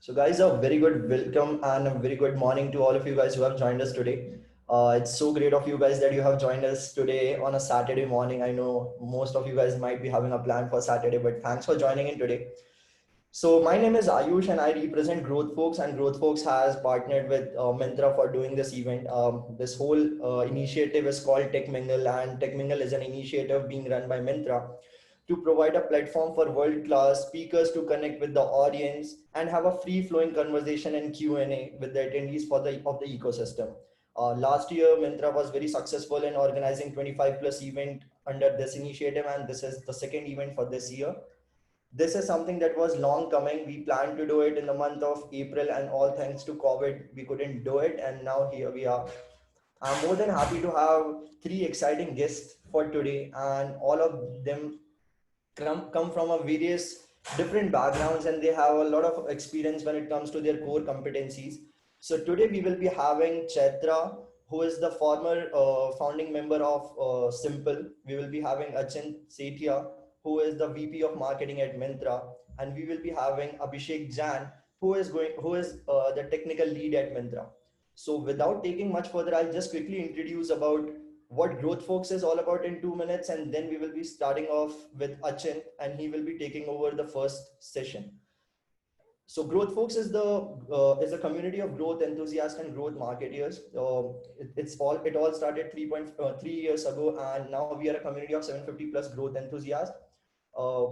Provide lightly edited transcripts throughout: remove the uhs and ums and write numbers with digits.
So, guys, a very good welcome and a very good morning to all of you guys who have joined us today. It's so great of you guys that you have joined us today on a Saturday morning. I know most of you guys might be having a plan for Saturday, but thanks for joining in today. So, my name is Ayush and I represent Growth Folks, and Growth Folks has partnered with Mintra for doing this event. This whole initiative is called Tech Mingle, and Tech Mingle is an initiative being run by Mintra to provide a platform for world-class speakers to connect with the audience and have a free-flowing conversation and Q&A with the attendees for the ecosystem. Last year, Mintra was very successful in organizing 25 plus event under this initiative, and this is the second event for this year. This is something that was long coming. We planned to do it in the month of April, and all thanks to COVID, we couldn't do it, and now here we are. I'm more than happy to have three exciting guests for today, and all of them come from a various different backgrounds, and they have a lot of experience when it comes to their core competencies. So today we will be having Chaitra, who is the former founding member of Simple. We will be having Achint Sethia, who is the VP of Marketing at Mintra, and we will be having Abhishek Jan, who is the technical lead at Mintra. So without taking much further, I'll just quickly introduce about what Growth Folks is all about in 2 minutes, and then we will be starting off with Achin, and he will be taking over the first session. So Growth Folks is a community of growth enthusiasts and growth marketeers. It all started 3.3 years ago, and now we are a community of 750 plus growth enthusiasts. Uh,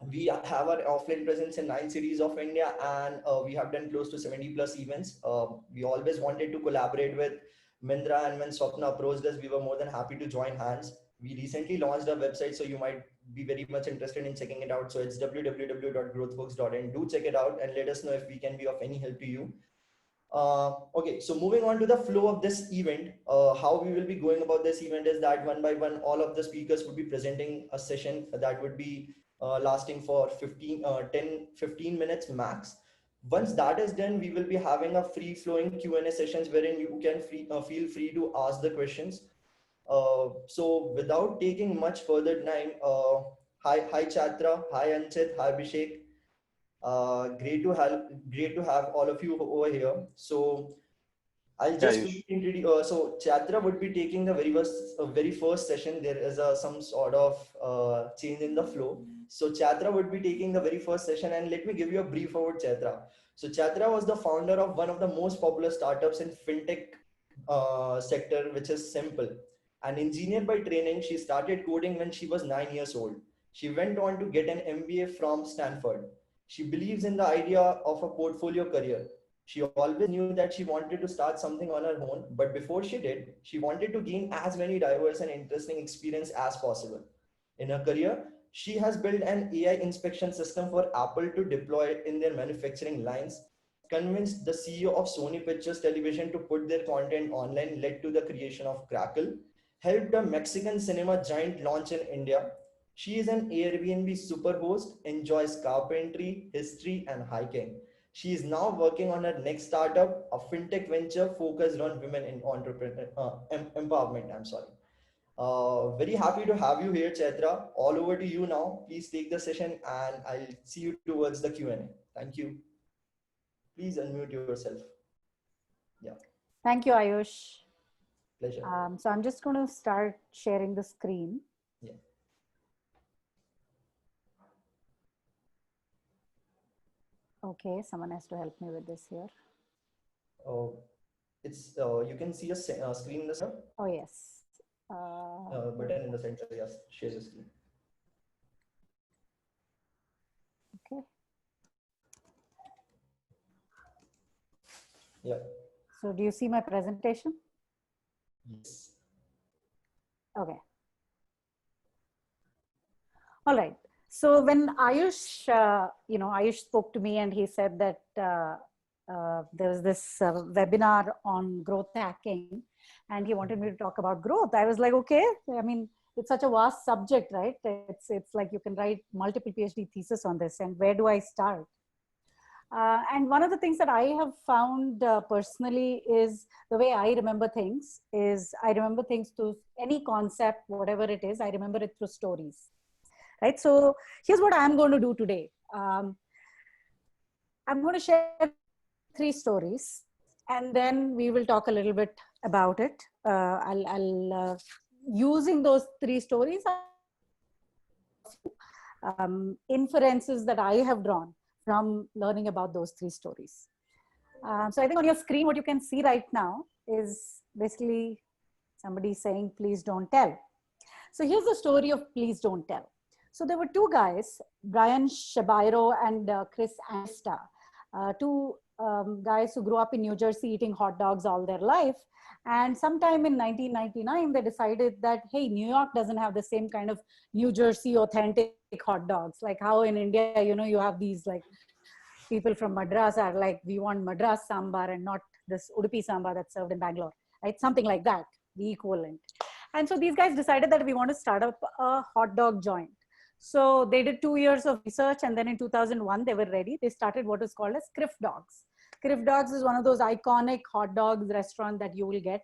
we have our offline presence in 9 cities of India, and we have done close to 70 plus events. We always wanted to collaborate with Mindra, and when Swapna approached us, we were more than happy to join hands. We recently launched our website, so you might be very much interested in checking it out. So it's www.growthfolks.in. Do check it out and let us know if we can be of any help to you. Okay, so moving on to the flow of this event, how we will be going about this event is that one by one, all of the speakers would be presenting a session that would be lasting for 15 minutes max. Once that is done, we will be having a free flowing Q&A sessions wherein you can feel free to ask the questions. So without taking much further time, hi Chatra, hi Anchit, hi Abhishek. Great to have all of you over here. So I'll Yeah, just quickly Ayush. introduce. So Chatra would be taking the very first session. There is some sort of change in the flow. So Chatra would be taking the very first session, and let me give you a brief about Chatra. So Chatra was the founder of one of the most popular startups in fintech sector, which is Simple. An engineer by training, she started coding when she was 9 years old. She went on to get an MBA from Stanford. She believes in the idea of a portfolio career. She always knew that she wanted to start something on her own, but before she did, she wanted to gain as many diverse and interesting experience as possible. In her career, she has built an AI inspection system for Apple to deploy in their manufacturing lines, convinced the CEO of Sony Pictures Television to put their content online, led to the creation of Crackle, helped a Mexican cinema giant launch in India. She is an Airbnb superhost, enjoys carpentry, history, and hiking. She is now working on her next startup, a fintech venture focused on women in empowerment. I'm sorry. Very happy to have you here, Chaitra. All over to you now. Please take the session, and I'll see you towards the Q&A. Thank you. Please unmute yourself. Yeah, Thank you, Ayush. pleasure. So I'm just going to start sharing the screen. Yeah. Okay, someone has to help me with this here. It's you can see a screen in the center. Oh, yes. Button in the center. Yes, share the screen. Okay. Yeah. So do you see my presentation? Yes. Okay. All right. So when Ayush, Ayush spoke to me and he said that there was this webinar on growth hacking and he wanted me to talk about growth. I was like, okay, I mean, it's such a vast subject, right? It's like you can write multiple PhD thesis on this, and where do I start? And one of the things that I have found personally is the way I remember things is I remember things through any concept, whatever it is, I remember it through stories, right? So here's what I'm going to do today. I'm going to share 3 stories, and then we will talk a little bit about it. I'll using those 3 stories, inferences that I have drawn from learning about those 3 stories. So I think on your screen, what you can see right now is basically somebody saying, please don't tell. So here's the story of Please Don't Tell. So there were 2 guys, Brian Shabiro and Chris Anista, 2 guys who grew up in New Jersey eating hot dogs all their life. And sometime in 1999, they decided that, hey, New York doesn't have the same kind of New Jersey authentic hot dogs. Like how in India, you know, you have these like people from Madras are like, we want Madras sambar and not this Udupi sambar that's served in Bangalore, right? Something like that, the equivalent. And so these guys decided that we want to start up a hot dog joint. So they did 2 years of research, and then in 2001, they were ready. They started what is called as Criff Dogs. Criff Dogs is one of those iconic hot dogs restaurant that you will get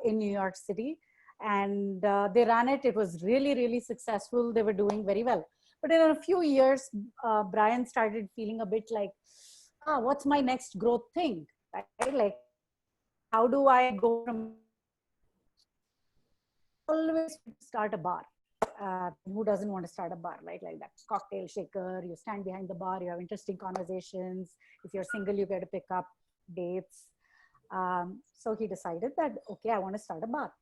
in New York City. And they ran it. It was really, really successful. They were doing very well. But in a few years, Brian started feeling a bit like, what's my next growth thing? Right? Like, how do I go from always start a bar? Who doesn't want to start a bar, right? Like that cocktail shaker, you stand behind the bar, you have interesting conversations. If you're single, you get to pick up dates. So he decided that, okay, I want to start a bar.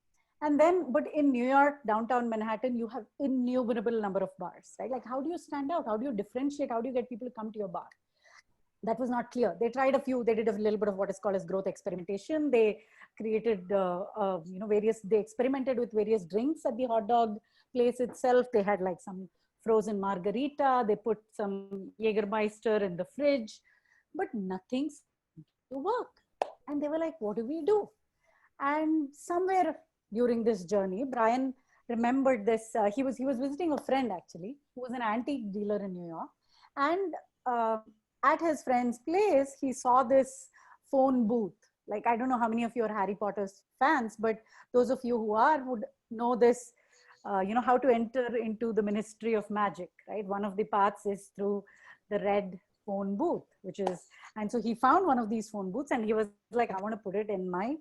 And then, but in New York, downtown Manhattan, you have innumerable number of bars, right? Like how do you stand out? How do you differentiate? How do you get people to come to your bar? That was not clear. They tried a few, they did a little bit of what is called as growth experimentation. They created, they experimented with various drinks at the hot dog place itself. They had like some frozen margarita. They put some Jägermeister in the fridge, but nothing seemed to work. And they were like, what do we do? And somewhere during this journey, Brian remembered this. He was visiting a friend actually, who was an antique dealer in New York. And at his friend's place, he saw this phone booth. Like, I don't know how many of you are Harry Potter fans, but those of you who are would know this, how to enter into the Ministry of Magic, right? One of the paths is through the red phone booth, and so he found one of these phone booths and he was like, I want to put it in my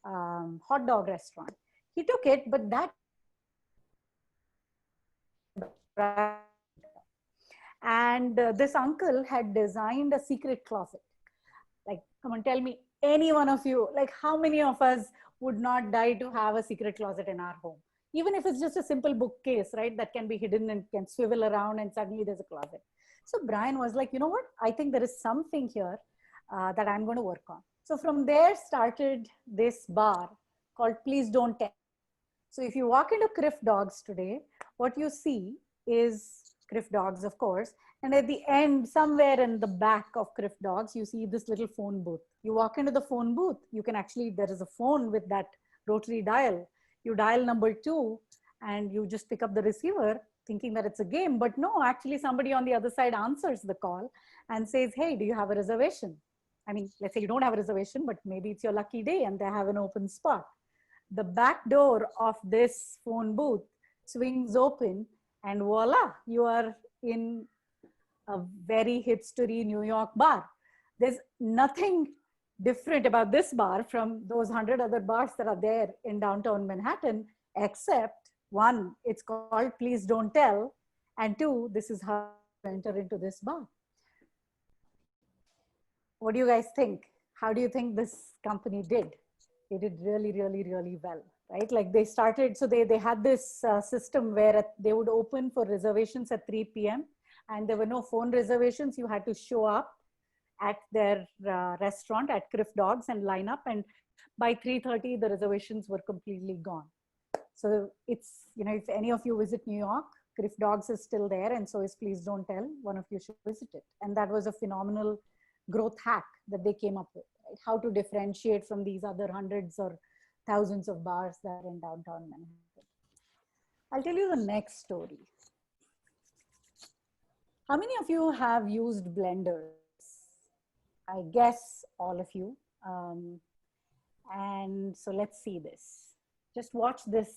hot dog restaurant. He took it, but that and this uncle had designed a secret closet. Like, come on, tell me, any one of you, like how many of us would not die to have a secret closet in our home? Even if it's just a simple bookcase, right? That can be hidden and can swivel around and suddenly there's a closet. So Brian was like, you know what? I think there is something here that I'm going to work on. So from there started this bar called Please Don't Tell. So if you walk into Criff Dogs today, what you see is Criff Dogs, of course. And at the end, somewhere in the back of Criff Dogs, you see this little phone booth. You walk into the phone booth, you can actually, there is a phone with that rotary dial. You dial number 2 and you just pick up the receiver thinking that it's a game. But no, actually somebody on the other side answers the call and says, hey, do you have a reservation? I mean, let's say you don't have a reservation, but maybe it's your lucky day and they have an open spot. The back door of this phone booth swings open and voila, you are in a very hipstery New York bar. There's nothing different about this bar from those 100 other bars that are there in downtown Manhattan, except 1, it's called Please Don't Tell, and 2, this is how you enter into this bar. What do you guys think? How do you think this company did? They did really, really, really well, right? Like they started, so they had this system where they would open for reservations at 3 p.m. and there were no phone reservations. You had to show up at their restaurant at Criff Dogs and line up. And by 3:30, the reservations were completely gone. So it's, if any of you visit New York, Criff Dogs is still there. And so is Please Don't Tell. One of you should visit it. And that was a phenomenal growth hack that they came up with, right? How to differentiate from these other hundreds or thousands of bars that are in downtown Manhattan. I'll tell you the next story. How many of you have used blenders? I guess all of you. And so let's see this. Just watch this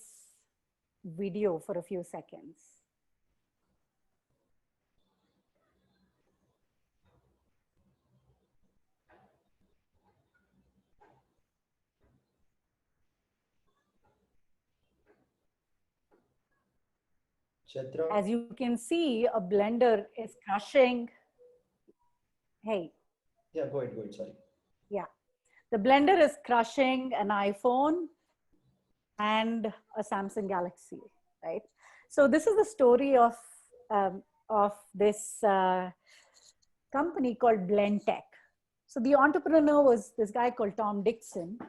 video for a few seconds. Chitra? As you can see, a blender is crushing. Hey, Yeah, go ahead, sorry. yeah. The blender is crushing an iPhone and a Samsung Galaxy, right? So this is the story of this company called Blendtec. So the entrepreneur was this guy called Tom Dixon.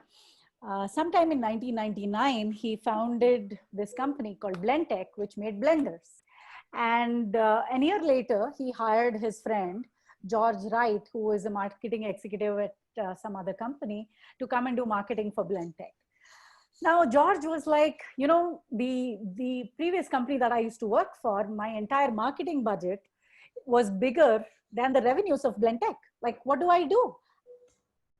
Sometime in 1999, he founded this company called Blendtec, which made blenders. And a year later, he hired his friend, George Wright, who was a marketing executive at some other company, to come and do marketing for Blendtec. Now, George was like, the previous company that I used to work for, my entire marketing budget was bigger than the revenues of Blendtec. Like, what do I do?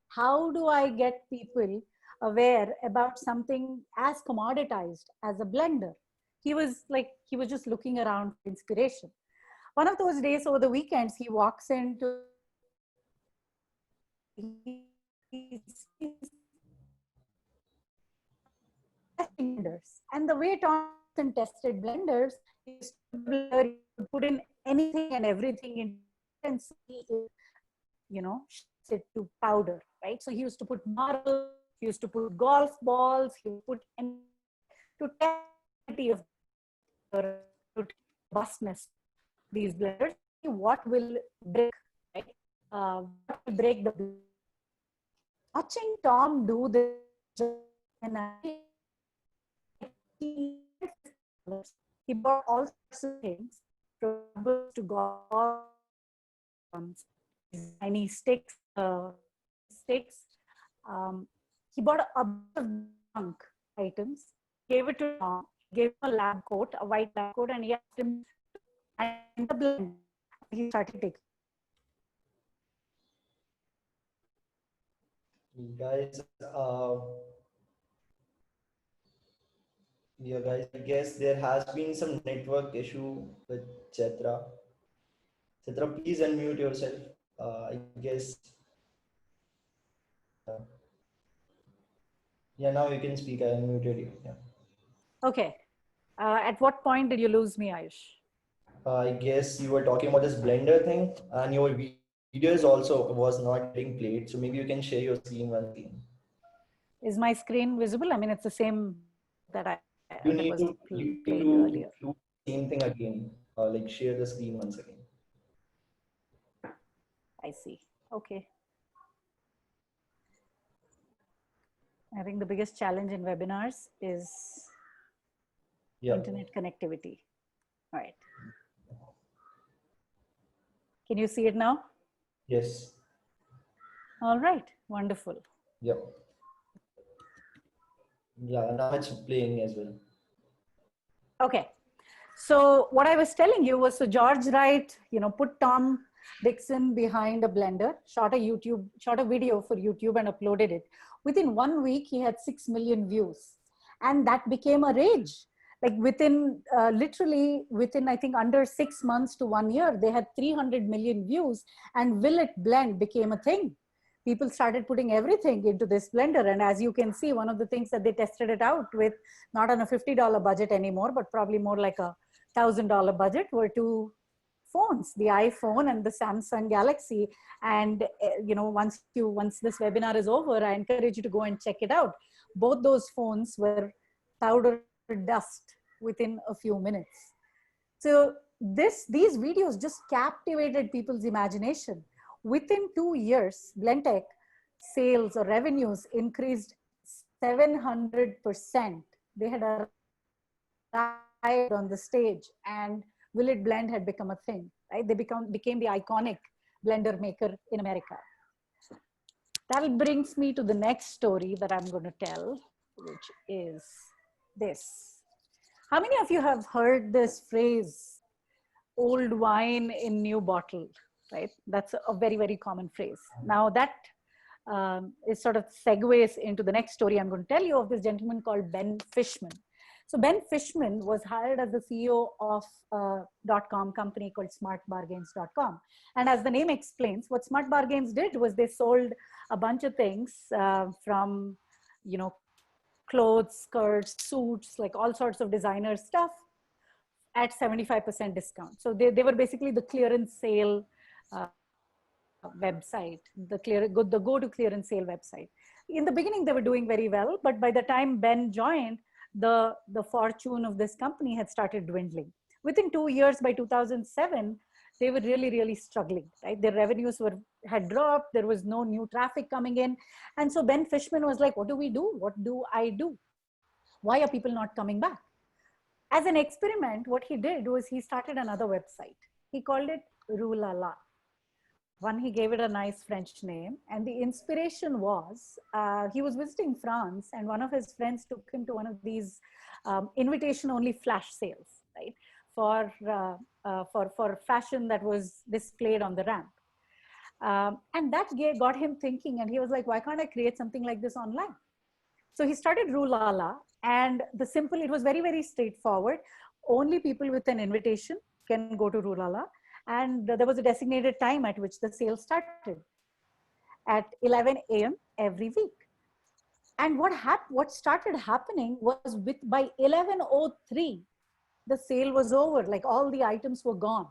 How do I get people aware about something as commoditized as a blender? He was just looking around for inspiration. One of those days over the weekends, he walks into blenders. And the way Thompson tested blenders is to put in anything and everything in and see if, shifts it to powder, right? So he used to put marble, he used to put golf balls, he would put any to test of robustness these blenders. What will break, right? What will break the blender? Watching Tom do this, and he bought all sorts of things, from to golf, tiny sticks, he bought a bunch of junk items, gave it to Tom, gave him a lab coat, a white lab coat, and he asked him and the blend. He started taking. Guys, yeah, guys, I guess there has been some network issue with Chitra. Chitra, please unmute yourself. I guess, uh, yeah, now you can speak. I unmuted you. Yeah. Okay. At what point did you lose me, Ayush? I guess you were talking about this Blender thing, and your videos also was not getting played. So maybe you can share your screen once again. Is my screen visible? I mean, it's the same that You that need was to playing earlier. do the same thing again. Like share the screen once again. I see. Okay. I think the biggest challenge in webinars is Yeah. internet connectivity. All right. Can you see it now? Yes. All right. Wonderful. Yeah. Yeah. Now it's playing as well. Okay. So what I was telling you was, so George Wright, put Tom Dixon behind a blender, shot a video for YouTube and uploaded it. Within 1 week, he had 6 million views. And that became a rage. Like literally within, I think, under 6 months to 1 year, they had 300 million views, and Will It Blend became a thing. People started putting everything into this blender. And as you can see, one of the things that they tested it out with, not on a $50 budget anymore, but probably more like a $1,000 budget, were two phones, the iPhone and the Samsung Galaxy. And once this webinar is over, I encourage you to go and check it out. Both those phones were powder dust within a few minutes. So these videos just captivated people's imagination. Within 2 years, Blendtec sales or revenues increased 700%. They had arrived on the stage, and Will It Blend had become a thing, right? They became the iconic blender maker in America. That brings me to the next story that I'm going to tell, which is this. How many of you have heard this phrase, old wine in new bottle, right? That's a very, very common phrase. Now that is sort of segues into the next story I'm going to tell you, of this gentleman called Ben Fishman. So Ben Fishman was hired as the CEO of a .com company called smartbargains.com. And as the name explains, what Smart Bargains did was they sold a bunch of things from, clothes, skirts, suits, like all sorts of designer stuff, at 75% discount. So they were basically the clearance sale website, the go-to clearance sale website. In the beginning, they were doing very well, but by the time Ben joined, the fortune of this company had started dwindling. Within 2 years, by 2007, they were really, really struggling, right? Their revenues had dropped. There was no new traffic coming in. And so Ben Fishman was like, what do we do? What do I do? Why are people not coming back? As an experiment, what he did was he started another website. He called it Roulala. One, he gave it a nice French name. And the inspiration was, he was visiting France, and one of his friends took him to one of these invitation-only flash sales, right? For fashion that was displayed on the ramp. And that got him thinking, and he was like, why can't I create something like this online? So he started Roulala, and it was very, very straightforward. Only people with an invitation can go to Roulala. And there was a designated time at which the sale started at 11 a.m. every week. And what started happening was by 11:03, the sale was over, like all the items were gone.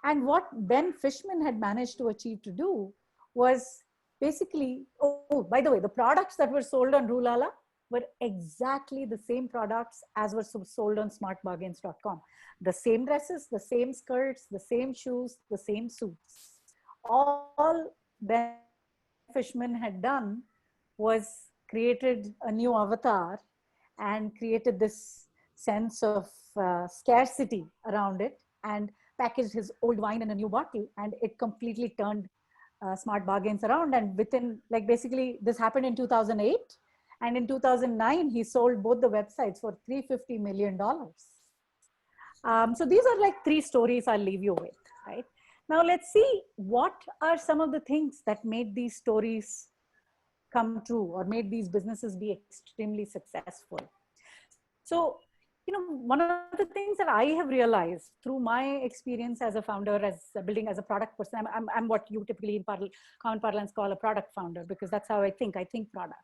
And what Ben Fishman had managed to achieve to do was basically, oh, by the way, the products that were sold on Roulala were exactly the same products as were sold on smartbargains.com. The same dresses, the same skirts, the same shoes, the same suits. All Ben Fishman had done was created a new avatar and created this sense of scarcity around it, and packaged his old wine in a new bottle, and it completely turned Smart Bargains around. And within, like, basically this happened in 2008, and in 2009 he sold both the websites for $350 million. So these are like 3 stories I'll leave you with, right? Now let's see what are some of the things that made these stories come true or made these businesses be extremely successful. So, one of the things that I have realized through my experience as a founder, as building as a product person, I'm what you typically in common parlance call a product founder, because that's how I think product.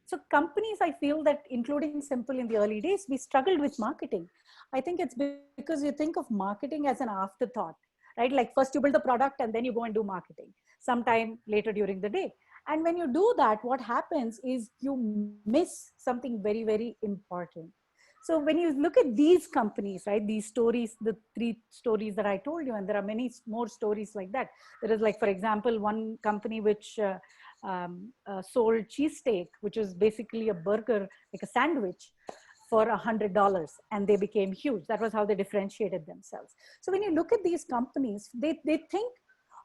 So companies, I feel that including Simple in the early days, we struggled with marketing. I think it's because you think of marketing as an afterthought, right? Like first you build the product and then you go and do marketing sometime later during the day. And when you do that, what happens is you miss something very, very important. So when you look at these companies, right, these stories, the 3 stories that I told you, and there are many more stories like that. There is, like, for example, one company which sold cheesesteak, which is basically a burger, like a sandwich, for $100, and they became huge. That was how they differentiated themselves. So when you look at these companies, they think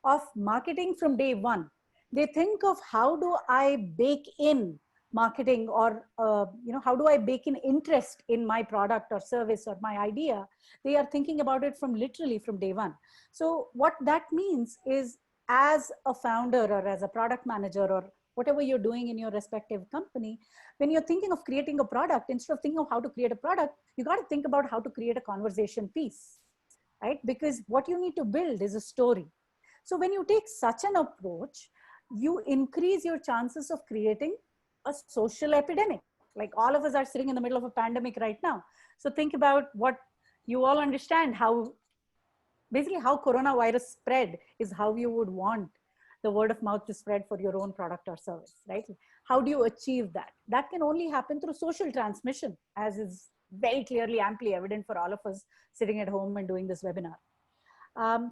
of marketing from day one. They think of how do I bake in marketing, or how do I bake in interest in my product or service or my idea. They are thinking about it literally from day one. So what that means is, as a founder or as a product manager or whatever you're doing in your respective company, when you're thinking of creating a product, instead of thinking of how to create a product, you got to think about how to create a conversation piece, right? Because what you need to build is a story. So when you take such an approach, you increase your chances of creating a social epidemic. Like all of us are sitting in the middle of a pandemic right now. So think about what you all understand, how basically how coronavirus spread is how you would want the word of mouth to spread for your own product or service, right? How do you achieve that? That can only happen through social transmission, as is very clearly, amply evident for all of us sitting at home and doing this webinar.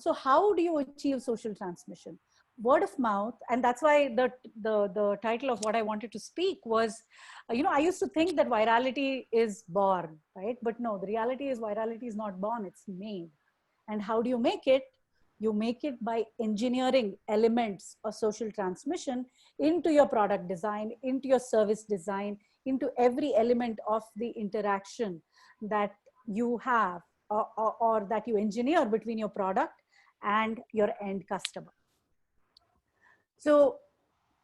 So how do you achieve social transmission? Word of mouth. And that's why the title of what I wanted to speak was, I used to think that virality is born, right? But no, the reality is virality is not born, it's made. And how do you make it? You make it by engineering elements of social transmission into your product design, into your service design, into every element of the interaction that you have or that you engineer between your product and your end customer. So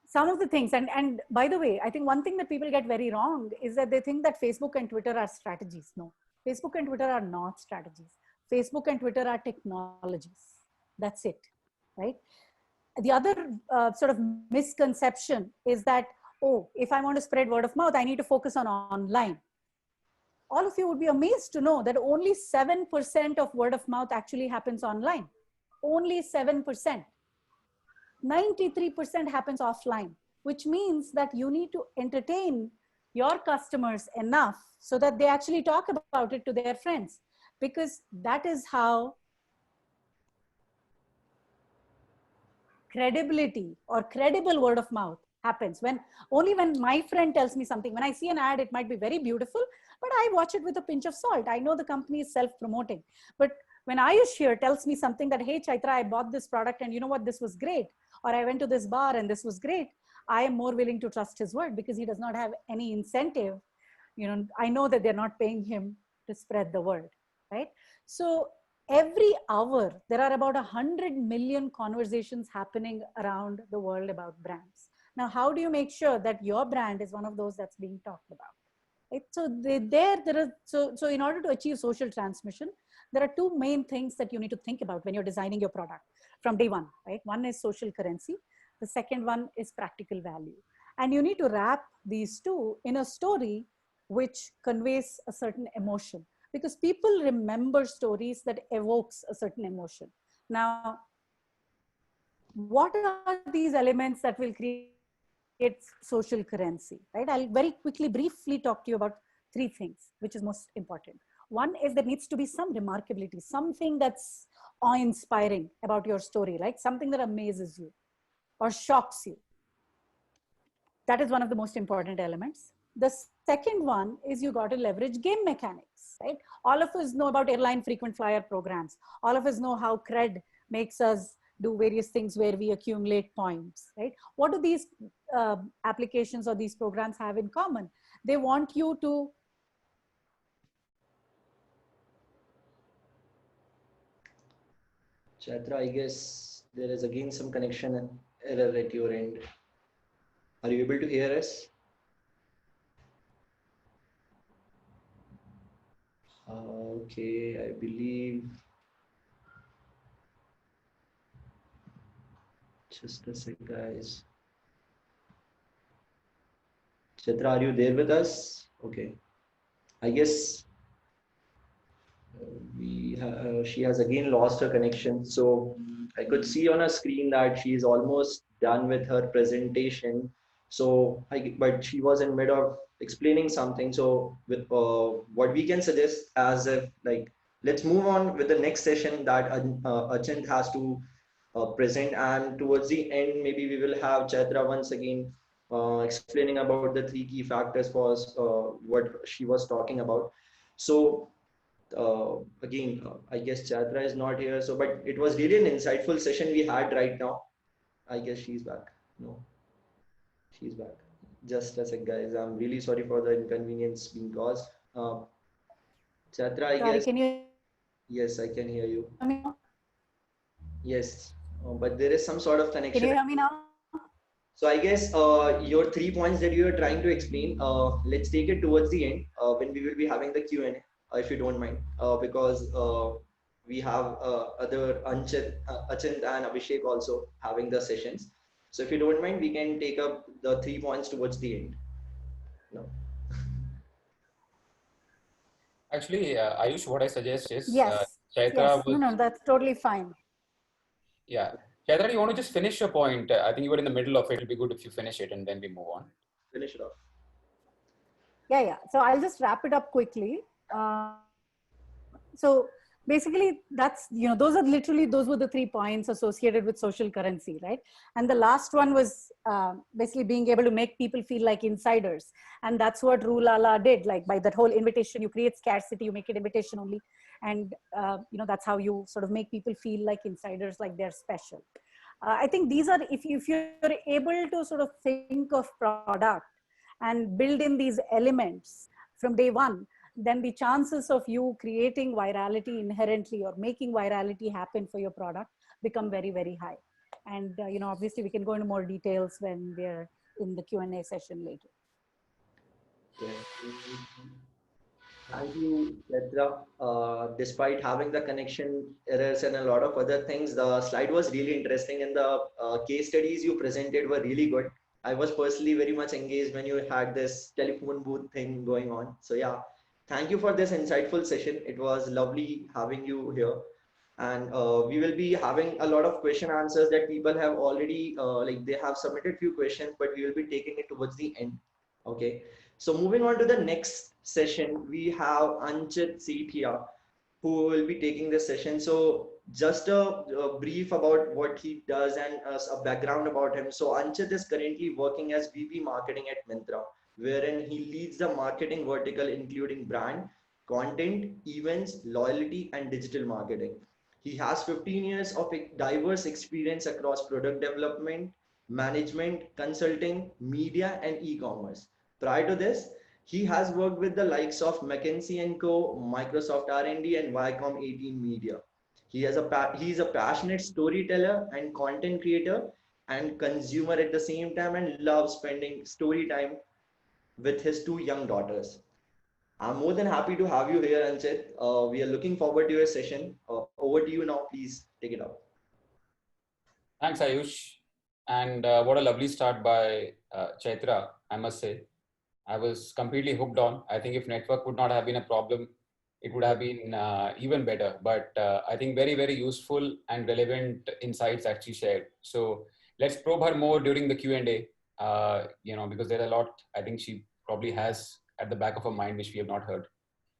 some of the things, and by the way, I think one thing that people get very wrong is that they think that Facebook and Twitter are strategies. No, Facebook and Twitter are not strategies. Facebook and Twitter are technologies. That's it, right? The other sort of misconception is that, oh, if I want to spread word of mouth, I need to focus on online. all of you would be amazed to know that only 7% of word of mouth actually happens online. Only 7%. 93% happens offline, which means that you need to entertain your customers enough so that they actually talk about it to their friends, because that is how credibility or credible word of mouth happens. When my friend tells me something, when I see an ad, it might be very beautiful, but I watch it with a pinch of salt. I know the company is self-promoting. But when Ayush here tells me something that, hey, Chaitra, I bought this product and you know what, this was great. Or I went to this bar and this was great. I am more willing to trust his word because he does not have any incentive. I know that they're not paying him to spread the word, right? So every hour, there are about 100 million conversations happening around the world about brands. Now, how do you make sure that your brand is one of those that's being talked about? Right? So in order to achieve social transmission, there are two main things that you need to think about when you're designing your product from day one, right? One is social currency. The second one is practical value. And you need to wrap these two in a story which conveys a certain emotion, because people remember stories that evokes a certain emotion. Now, what are these elements that will create social currency, right? I'll very quickly, briefly talk to you about three things, which is most important. One is there needs to be some remarkability, something that's awe-inspiring about your story, like something that amazes you or shocks you. That is one of the most important elements. The second one is you got to leverage game mechanics, right? All of us know about airline frequent flyer programs. All of us know how cred makes us do various things where we accumulate points, right? What do these applications or these programs have in common? They want you to Chaitra, I guess there is again some connection error at your end. Are you able to hear us? Okay, I believe. Just a sec, guys. Chitra, are you there with us? Okay. I guess she has again lost her connection. So I could see on her screen that she is almost done with her presentation. So but she was in mid of explaining something. So with what we can suggest as if like let's move on with the next session that Achint has to present, and towards the end maybe we will have Chaitra once again explaining about the three key factors for what she was talking about. So again, I guess Chadra is not here. So, but it was really an insightful session we had right now. I guess she's back. No, she's back. Just a sec, guys. I'm really sorry for the inconvenience being caused. Chadra, I sorry, guess. can you Yes, I can hear you. hear me now? Yes, but there is some sort of Can connection. you hear me now? So I guess your 3 points that you are trying to explain, let's take it towards the end when we will be having the Q&A, if you don't mind, because we have other Achint and Abhishek also having the sessions. So if you don't mind, we can take up the 3 points towards the end. No. Actually, Ayush, what I suggest is Yes, Chaitra yes. was, No, that's totally fine. yeah. Chaitra, you want to just finish your point? I think you were in the middle of it. It'll be good if you finish it and then we move on. Finish it off. Yeah. So I'll just wrap it up quickly. So basically that's, those were the 3 points associated with social currency, right? And the last one was basically being able to make people feel like insiders. And that's what Rulala did. Like by that whole invitation, you create scarcity, you make it invitation only. And, that's how you sort of make people feel like insiders, like they're special. I think these are, if you're able to sort of think of product and build in these elements from day one, then the chances of you creating virality inherently or making virality happen for your product become very, very high. And, obviously we can go into more details when we're in the Q&A session later. Thank you, Chitra. Despite having the connection errors and a lot of other things, the slide was really interesting and the case studies you presented were really good. I was personally very much engaged when you had this telephone booth thing going on. So yeah, Thank you for this insightful session. It was lovely having you here. And we will be having a lot of question answers that people have already, like they have submitted few questions, but we will be taking it towards the end. Okay. So moving on to the next session, we have Anchit Sethia, who will be taking this session. So just a brief about what he does and a background about him. So Anchit is currently working as VP Marketing at Myntra, wherein he leads the marketing vertical, including brand, content, events, loyalty, and digital marketing. He has 15 years of diverse experience across product development, management, consulting, media, and e-commerce. Prior to this, he has worked with the likes of McKinsey & Co, Microsoft R&D, and Viacom 18 Media. He is a passionate storyteller and content creator and consumer at the same time, and loves spending story time with his two young daughters. I'm more than happy to have you here, Anchit. We are looking forward to your session. Over to you now. Please take it up. Thanks, Ayush. And what a lovely start by Chaitra, I must say. I was completely hooked on. I think if network would not have been a problem, it would have been even better. But I think very, very useful and relevant insights actually shared. So let's probe her more during the Q&A, because there's a lot I think she probably has at the back of her mind, which we have not heard.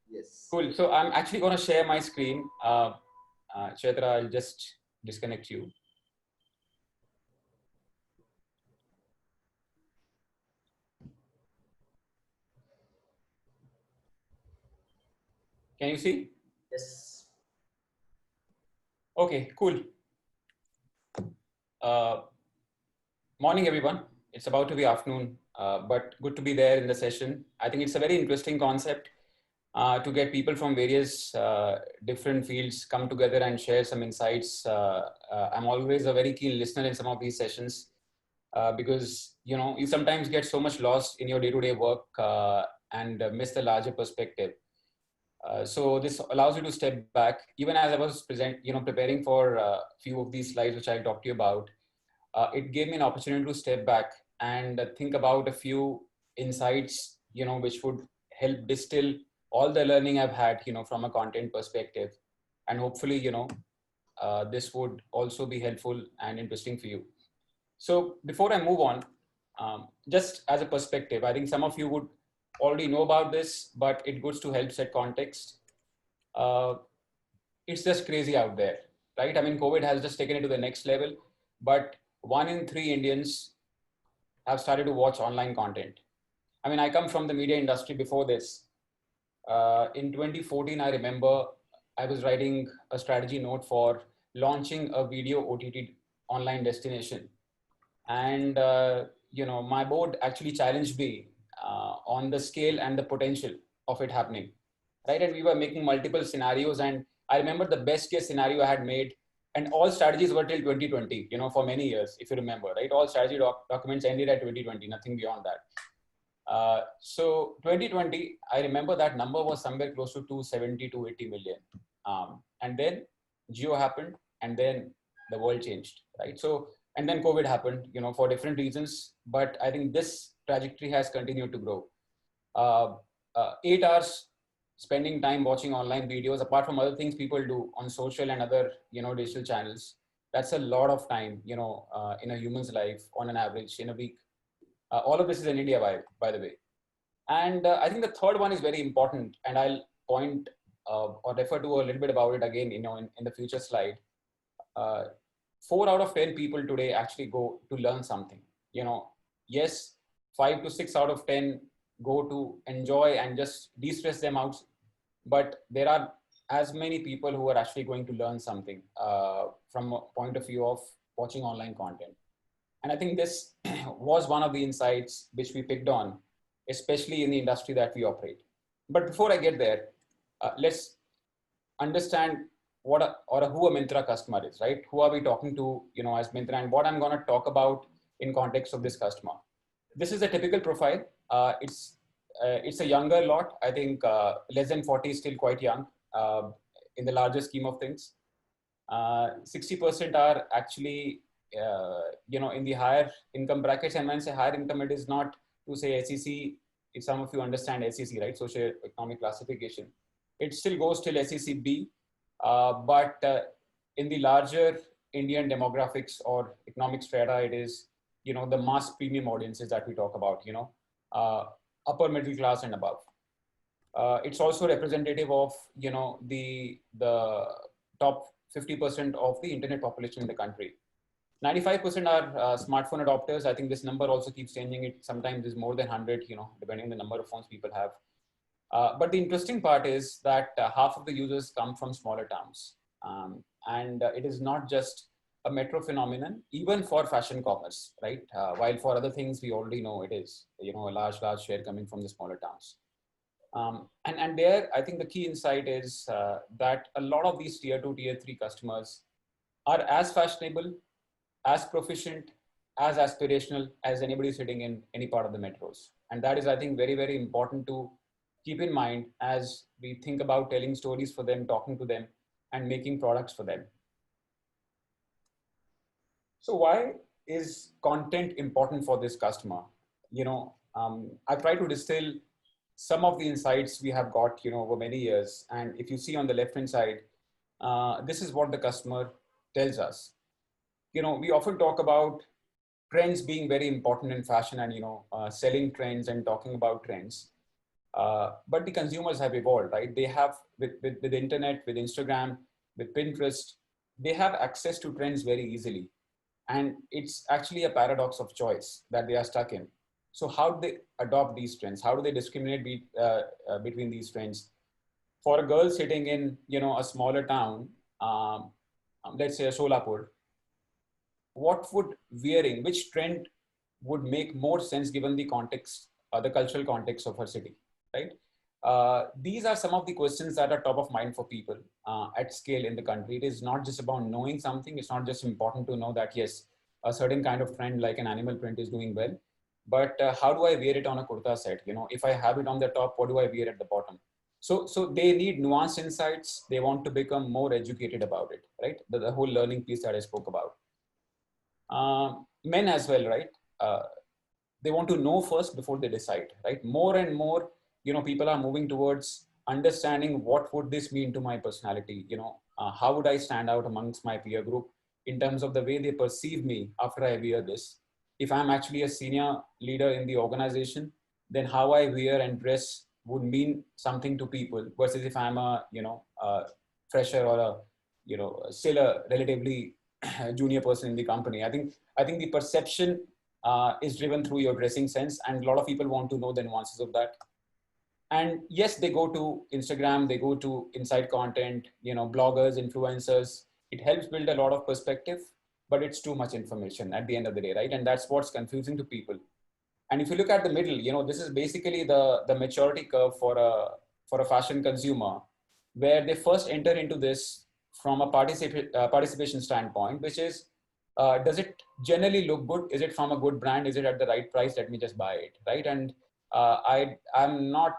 Yes. Cool. So I'm actually going to share my screen. Chaitra, I'll just disconnect you. Can you see? Yes. Okay, cool. Morning, everyone. It's about to be afternoon, but good to be there in the session. I think it's a very interesting concept to get people from various different fields come together and share some insights. I'm always a very keen listener in some of these sessions because you sometimes get so much lost in your day-to-day work and miss the larger perspective. So this allows you to step back. Even as I was preparing for a few of these slides, which I'll talk to you about, it gave me an opportunity to step back and think about a few insights, which would help distill all the learning I've had, from a content perspective. And hopefully, this would also be helpful and interesting for you. So before I move on, just as a perspective, I think some of you would already know about this, but it goes to help set context. It's just crazy out there, right? I mean, COVID has just taken it to the next level, but 1 in 3 Indians have started to watch online content. I mean, I come from the media industry before this. In 2014, I remember I was writing a strategy note for launching a video OTT online destination. And, my board actually challenged me on the scale and the potential of it happening, right? And we were making multiple scenarios. And I remember the best case scenario I had made, and all strategies were till 2020, for many years, if you remember, right? All strategy documents ended at 2020, nothing beyond that. So 2020, I remember that number was somewhere close to 270, 280 million. And then Geo happened, and then the world changed, right? So, and then COVID happened, for different reasons. But I think this trajectory has continued to grow. 8 hours spending time watching online videos, apart from other things people do on social and other, digital channels. That's a lot of time, in a human's life on an average in a week. All of this is in India, by the way. And I think the third one is very important, and I'll point or refer to a little bit about it again, in the future slide. 4 out of 10 people today actually go to learn something. Yes, 5 to 6 out of 10 go to enjoy and just de-stress them out. But there are as many people who are actually going to learn something from a point of view of watching online content. And I think this was one of the insights which we picked on, especially in the industry that we operate. But before I get there, let's understand who a Myntra customer is, right? Who are we talking to, as Myntra, and what I'm going to talk about in context of this customer. This is a typical profile. It's a younger lot. I think less than 40 is still quite young in the larger scheme of things. 60% are actually, in the higher income brackets. And when I say higher income, it is not to say SEC if some of you understand SEC, right, socio-economic classification, it still goes till SEC B, but in the larger Indian demographics or economic strata, it is, the mass premium audiences that we talk about, upper middle class and above. It's also representative of, the top 50% of the internet population in the country. 95% are smartphone adopters. I think this number also keeps changing. It sometimes is more than 100, depending on the number of phones people have. But the interesting part is that half of the users come from smaller towns. And it is not just a metro phenomenon, even for fashion commerce, right? While for other things, we already know it is, a large share coming from the smaller towns. And there, I think the key insight is that a lot of these tier 2, tier 3 customers are as fashionable, as proficient, as aspirational as anybody sitting in any part of the metros. And that is, I think, very, very important to keep in mind as we think about telling stories for them, talking to them, and making products for them. So why is content important for this customer? I've tried to distill some of the insights we have got, over many years. And if you see on the left-hand side, this is what the customer tells us. We often talk about trends being very important in fashion and, selling trends and talking about trends. But the consumers have evolved, right? They have, with the internet, with Instagram, with Pinterest, they have access to trends very easily. And it's actually a paradox of choice that they are stuck in. So how do they adopt these trends? How do they discriminate between these trends? For a girl sitting in, a smaller town, let's say a Solapur, which trend would make more sense given the context, the cultural context of her city, right? These are some of the questions that are top of mind for people at scale in the country. It is not just about knowing something. It's not just important to know that, yes, a certain kind of trend like an animal print is doing well, but how do I wear it on a kurta set? If I have it on the top, what do I wear at the bottom? So they need nuanced insights. They want to become more educated about it, right? The whole learning piece that I spoke about. Men as well, right? They want to know first before they decide, right? More and more, people are moving towards understanding what would this mean to my personality? How would I stand out amongst my peer group in terms of the way they perceive me after I wear this? If I'm actually a senior leader in the organization, then how I wear and dress would mean something to people versus if I'm a, fresher or still a relatively junior person in the company. I think the perception is driven through your dressing sense, and a lot of people want to know the nuances of that. And yes, they go to Instagram, they go to insight content, bloggers, influencers. It helps build a lot of perspective, but it's too much information at the end of the day, right? And that's what's confusing to people. And if you look at the middle, this is basically the maturity curve for a fashion consumer, where they first enter into this from a participation standpoint, which is, does it generally look good? Is it from a good brand? Is it at the right price? Let me just buy it, right? And I'm not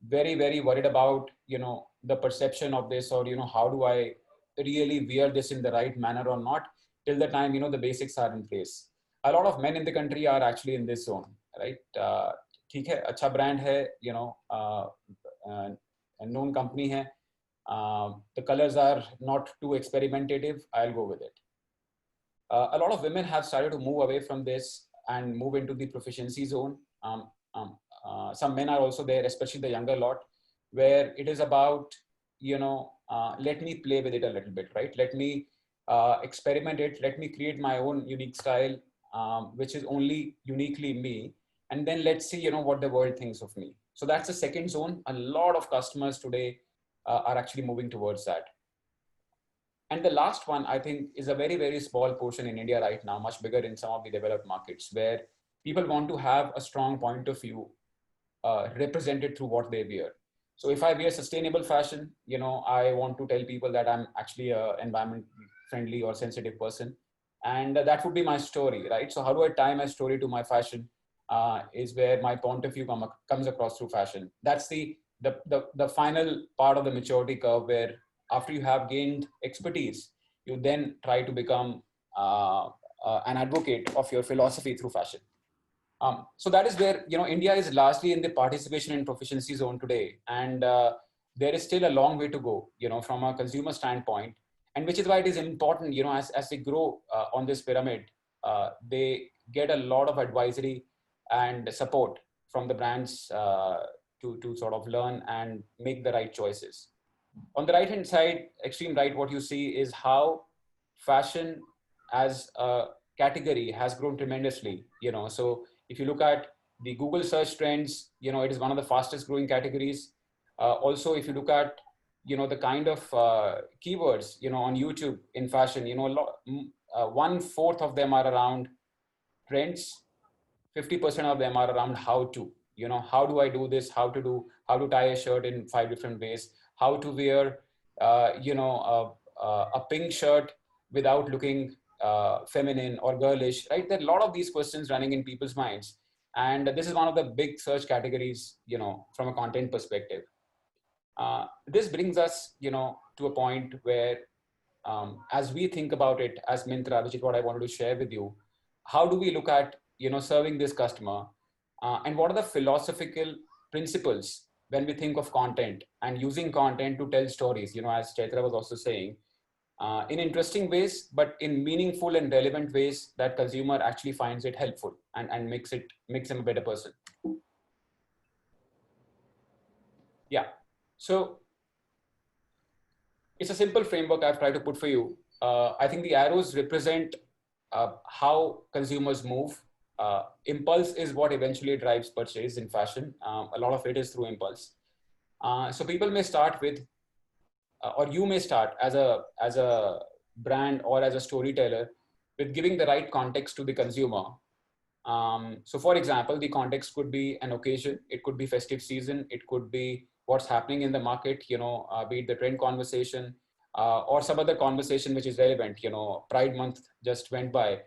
very, very worried about, the perception of this or, how do I really wear this in the right manner or not, till the time, the basics are in place. A lot of men in the country are actually in this zone, right? ठीक है, अच्छा brand है, a known company है. The colors are not too experimentative. I'll go with it. A lot of women have started to move away from this and move into the proficiency zone. Some men are also there, especially the younger lot, where it is about, let me play with it a little bit, right? Let me experiment it. Let me create my own unique style, which is only uniquely me. And then let's see, what the world thinks of me. So that's the second zone. A lot of customers today are actually moving towards that. And the last one, I think, is a very, very small portion in India right now, much bigger in some of the developed markets, where people want to have a strong point of view represented through what they wear. So if I wear sustainable fashion, I want to tell people that I'm actually an environment friendly or sensitive person. And that would be my story, right? So how do I tie my story to my fashion is where my point of view comes across through fashion. That's the final part of the maturity curve, where after you have gained expertise, you then try to become an advocate of your philosophy through fashion. So that is where, India is largely in the participation and proficiency zone today. And there is still a long way to go, from a consumer standpoint. And which is why it is important, as they grow on this pyramid, they get a lot of advisory and support from the brands to sort of learn and make the right choices. On the right hand side, extreme right, what you see is how fashion as a category has grown tremendously. So if you look at the Google search trends, it is one of the fastest growing categories. Also, if you look at the kind of keywords on YouTube in fashion, a lot, 1/4 of them are around trends, 50% of them are around how to, how do I do this, how to tie a shirt in 5 different ways, how to wear a pink shirt without looking feminine or girlish, right? There are a lot of these questions running in people's minds, and this is one of the big search categories from a content perspective. This brings us to a point where as we think about it as Myntra, which is what I wanted to share with you, how do we look at serving this customer, and what are the philosophical principles when we think of content and using content to tell stories, as Chaitra was also saying, in interesting ways, but in meaningful and relevant ways that consumer actually finds it helpful and makes him a better person. Yeah. So it's a simple framework I've tried to put for you. I think the arrows represent how consumers move. Impulse is what eventually drives purchase in fashion. A lot of it is through impulse. So people may start with, or you may start as a brand or as a storyteller with giving the right context to the consumer. So for example, the context could be an occasion, it could be festive season, it could be what's happening in the market, be it the trend conversation, or some other conversation which is relevant. Pride month just went by.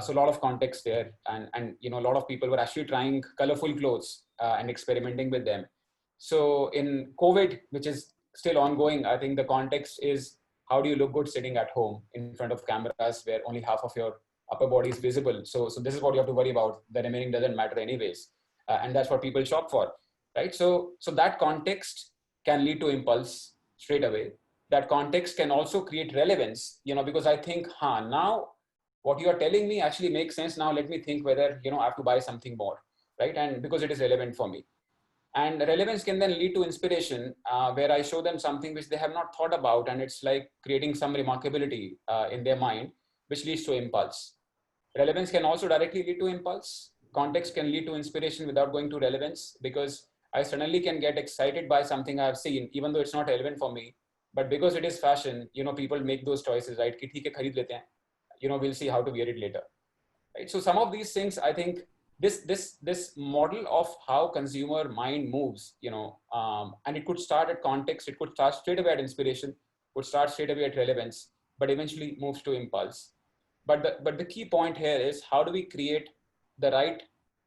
So a lot of context there, and a lot of people were actually trying colorful clothes and experimenting with them. So in COVID, which is still ongoing, I think the context is how do you look good sitting at home in front of cameras where only half of your upper body is visible. So this is what you have to worry about. The remaining doesn't matter anyways, and that's what people shop for, right? So that context can lead to impulse straight away. That context can also create relevance, because I think, now what you are telling me actually makes sense. Now let me think whether I have to buy something more, right? And because it is relevant for me. And relevance can then lead to inspiration, where I show them something which they have not thought about, and it's like creating some remarkability in their mind, which leads to impulse. Relevance can also directly lead to impulse. Context can lead to inspiration without going to relevance, because I suddenly can get excited by something I've seen, even though it's not relevant for me. But because it is fashion, people make those choices, right? Ki theek hai, khareed lete hain. We'll see how to wear it later, right? So some of these things, I think, this model of how consumer mind moves, and it could start at context, it could start straight away at inspiration, would start straight away at relevance, but eventually moves to impulse. But the key point here is how do we create the right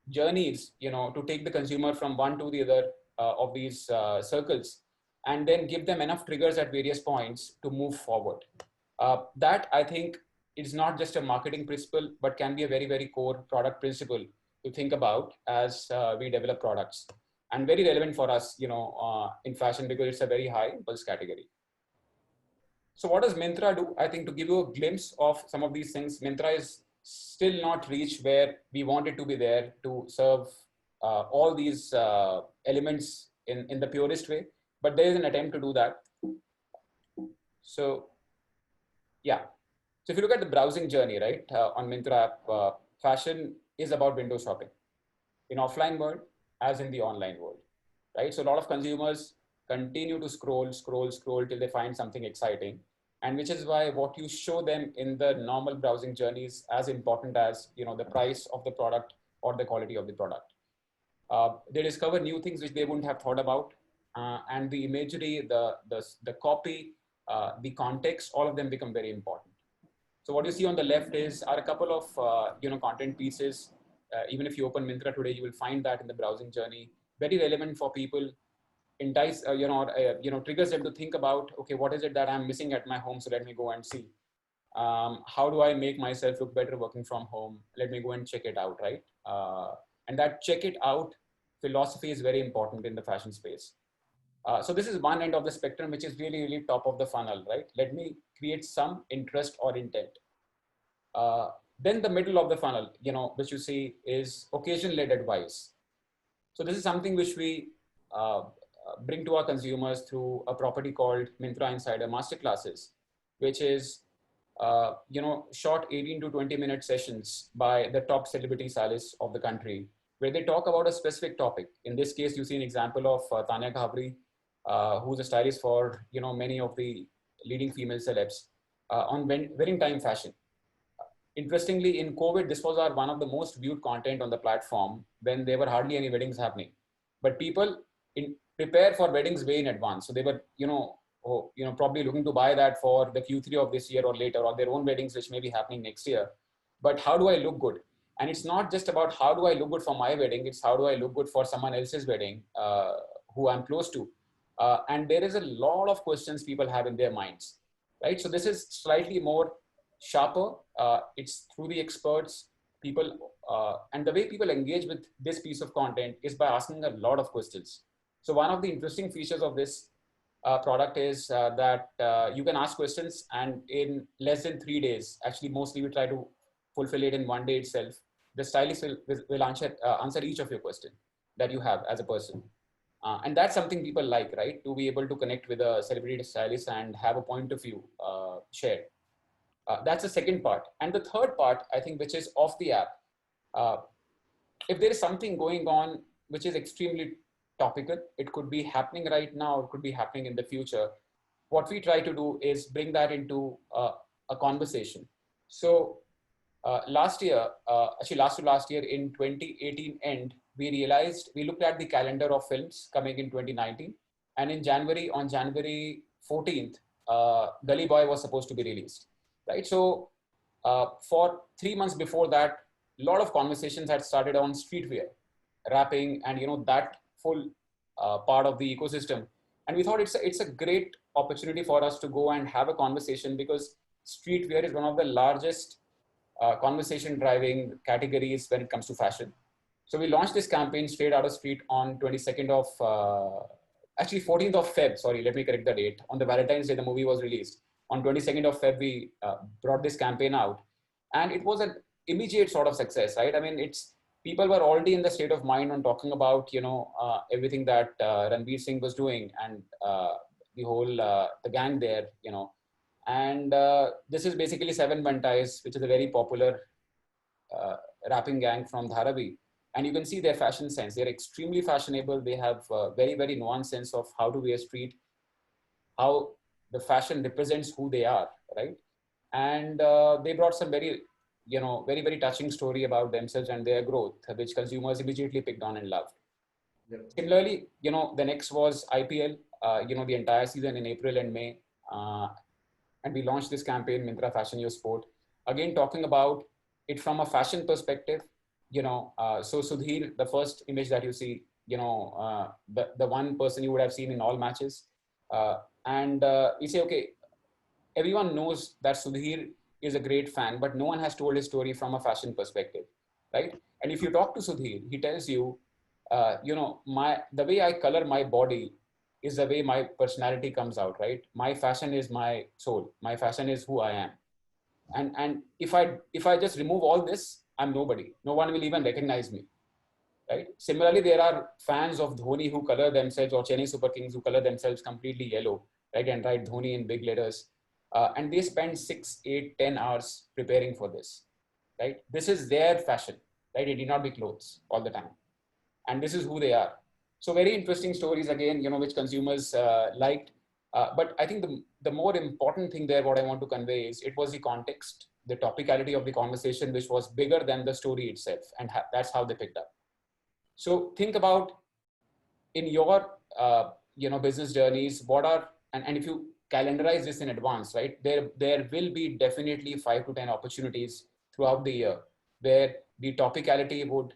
journeys, to take the consumer from one to the other of these circles, and then give them enough triggers at various points to move forward. That I think is not just a marketing principle, but can be a very, very core product principle to think about as we develop products, and very relevant for us, in fashion, because it's a very high impulse category. So what does Myntra do? I think to give you a glimpse of some of these things, Myntra is still not reached where we want it to be there to serve all these elements in the purest way, but there is an attempt to do that. So yeah. So if you look at the browsing journey, right, on Myntra app, fashion is about window shopping in offline world as in the online world, right? So a lot of consumers continue to scroll till they find something exciting, and which is why what you show them in the normal browsing journey is as important as the price of the product or the quality of the product. They discover new things which they wouldn't have thought about, and the imagery, the copy, the context, all of them become very important. So what you see on the left are a couple of content pieces. Even if you open Myntra today, you will find that in the browsing journey, very relevant for people, entice triggers them to think about, okay, what is it that I'm missing at my home? So let me go and see. How do I make myself look better working from home? Let me go and check it out, right? And that check it out philosophy is very important in the fashion space. So this is one end of the spectrum, which is really, really top of the funnel, right? Let me create some interest or intent. Then the middle of the funnel, which you see is occasion-led advice. So this is something which we bring to our consumers through a property called Myntra Insider Masterclasses, which is short 18 to 20-minute sessions by the top celebrity stylists of the country, where they talk about a specific topic. In this case, you see an example of Tanya Ghavri, who's a stylist for many of the leading female celebs on wedding time fashion. Interestingly, in COVID, this was one of the most viewed content on the platform when there were hardly any weddings happening. But people prepare for weddings way in advance. So they were, probably looking to buy that for the Q3 of this year or later, or their own weddings, which may be happening next year. But how do I look good? And it's not just about how do I look good for my wedding, it's how do I look good for someone else's wedding who I'm close to. And there is a lot of questions people have in their minds, right? So this is slightly more sharper. It's through the experts, people, and the way people engage with this piece of content is by asking a lot of questions. So one of the interesting features of this product is that you can ask questions, and in less than 3 days, actually mostly we try to fulfill it in 1 day itself, the stylist will answer each of your questions that you have as a person. And that's something people like, right? To be able to connect with a celebrity stylist and have a point of view shared. That's the second part. And the third part, I think, which is off the app. If there is something going on which is extremely topical, it could be happening right now, or it could be happening in the future. What we try to do is bring that into a conversation. So last year, actually last year in 2018 end, we looked at the calendar of films coming in 2019. And on January 14th, Gully Boy was supposed to be released. Right. So for 3 months before that, a lot of conversations had started on streetwear, rapping, and that full part of the ecosystem. And we thought it's a great opportunity for us to go and have a conversation, because streetwear is one of the largest conversation driving categories when it comes to fashion. So we launched this campaign straight out of street on 22nd of, actually 14th of Feb, sorry, let me correct the date. On the Valentine's Day, the movie was released. On 22nd of Feb, we brought this campaign out, and it was an immediate sort of success, right? I mean, people were already in the state of mind on talking about, everything that Ranveer Singh was doing, and the whole, the gang there, and this is basically Seven Bantais, which is a very popular rapping gang from Dharavi. And you can see their fashion sense. They're extremely fashionable. They have very, very nuanced sense of how to wear street, how the fashion represents who they are, right? And they brought some very, very, very touching story about themselves and their growth, which consumers immediately picked on and loved. Yep. Similarly, the next was IPL, the entire season in April and May. And we launched this campaign, Myntra Fashion Your Sport. Again, talking about it from a fashion perspective, so Sudhir, the first image that you see, the one person you would have seen in all matches. And we say, okay, everyone knows that Sudhir is a great fan, but no one has told his story from a fashion perspective, right? And if you talk to Sudhir, he tells you, the way I color my body is the way my personality comes out, right? My fashion is my soul. My fashion is who I am. And if I just remove all this, I'm nobody. No one will even recognize me, right? Similarly, there are fans of Dhoni who color themselves, or Chennai Super Kings who color themselves completely yellow, right? And write Dhoni in big letters. And they spend 6, 8, 10 hours preparing for this, right? This is their fashion, right? It need not be clothes all the time. And this is who they are. So very interesting stories again, which consumers liked. But I think the more important thing there, what I want to convey is it was the context, the topicality of the conversation, which was bigger than the story itself. And that's how they picked up. So think about in your, business journeys, what are, and if you calendarize this in advance, right, there will be definitely 5 to 10 opportunities throughout the year where the topicality would,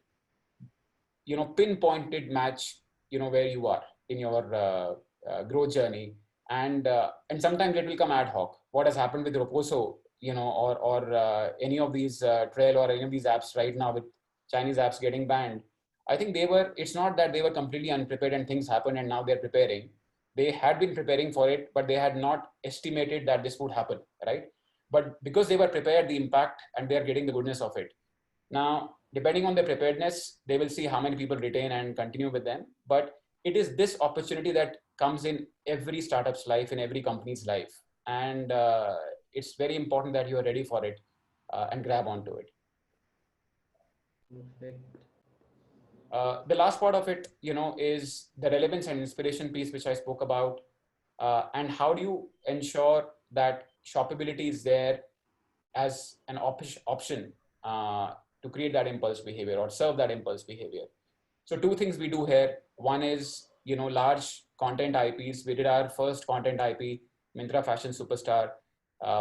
pinpointed match, where you are in your growth journey. And sometimes it will come ad hoc. What has happened with Roposo, or any of these Trail or any of these apps right now with Chinese apps getting banned, I think it's not that they were completely unprepared and things happened and now they're preparing. They had been preparing for it, but they had not estimated that this would happen, right? But because they were prepared, the impact, and they're getting the goodness of it. Now, depending on their preparedness, they will see how many people retain and continue with them. But it is this opportunity that comes in every startup's life, in every company's life. And it's very important that you are ready for it and grab onto it. Perfect. The last part of it, is the relevance and inspiration piece, which I spoke about. And how do you ensure that shoppability is there as an option to create that impulse behavior or serve that impulse behavior? So two things we do here. One is, large content IPs. We did our first content IP, Myntra Fashion Superstar,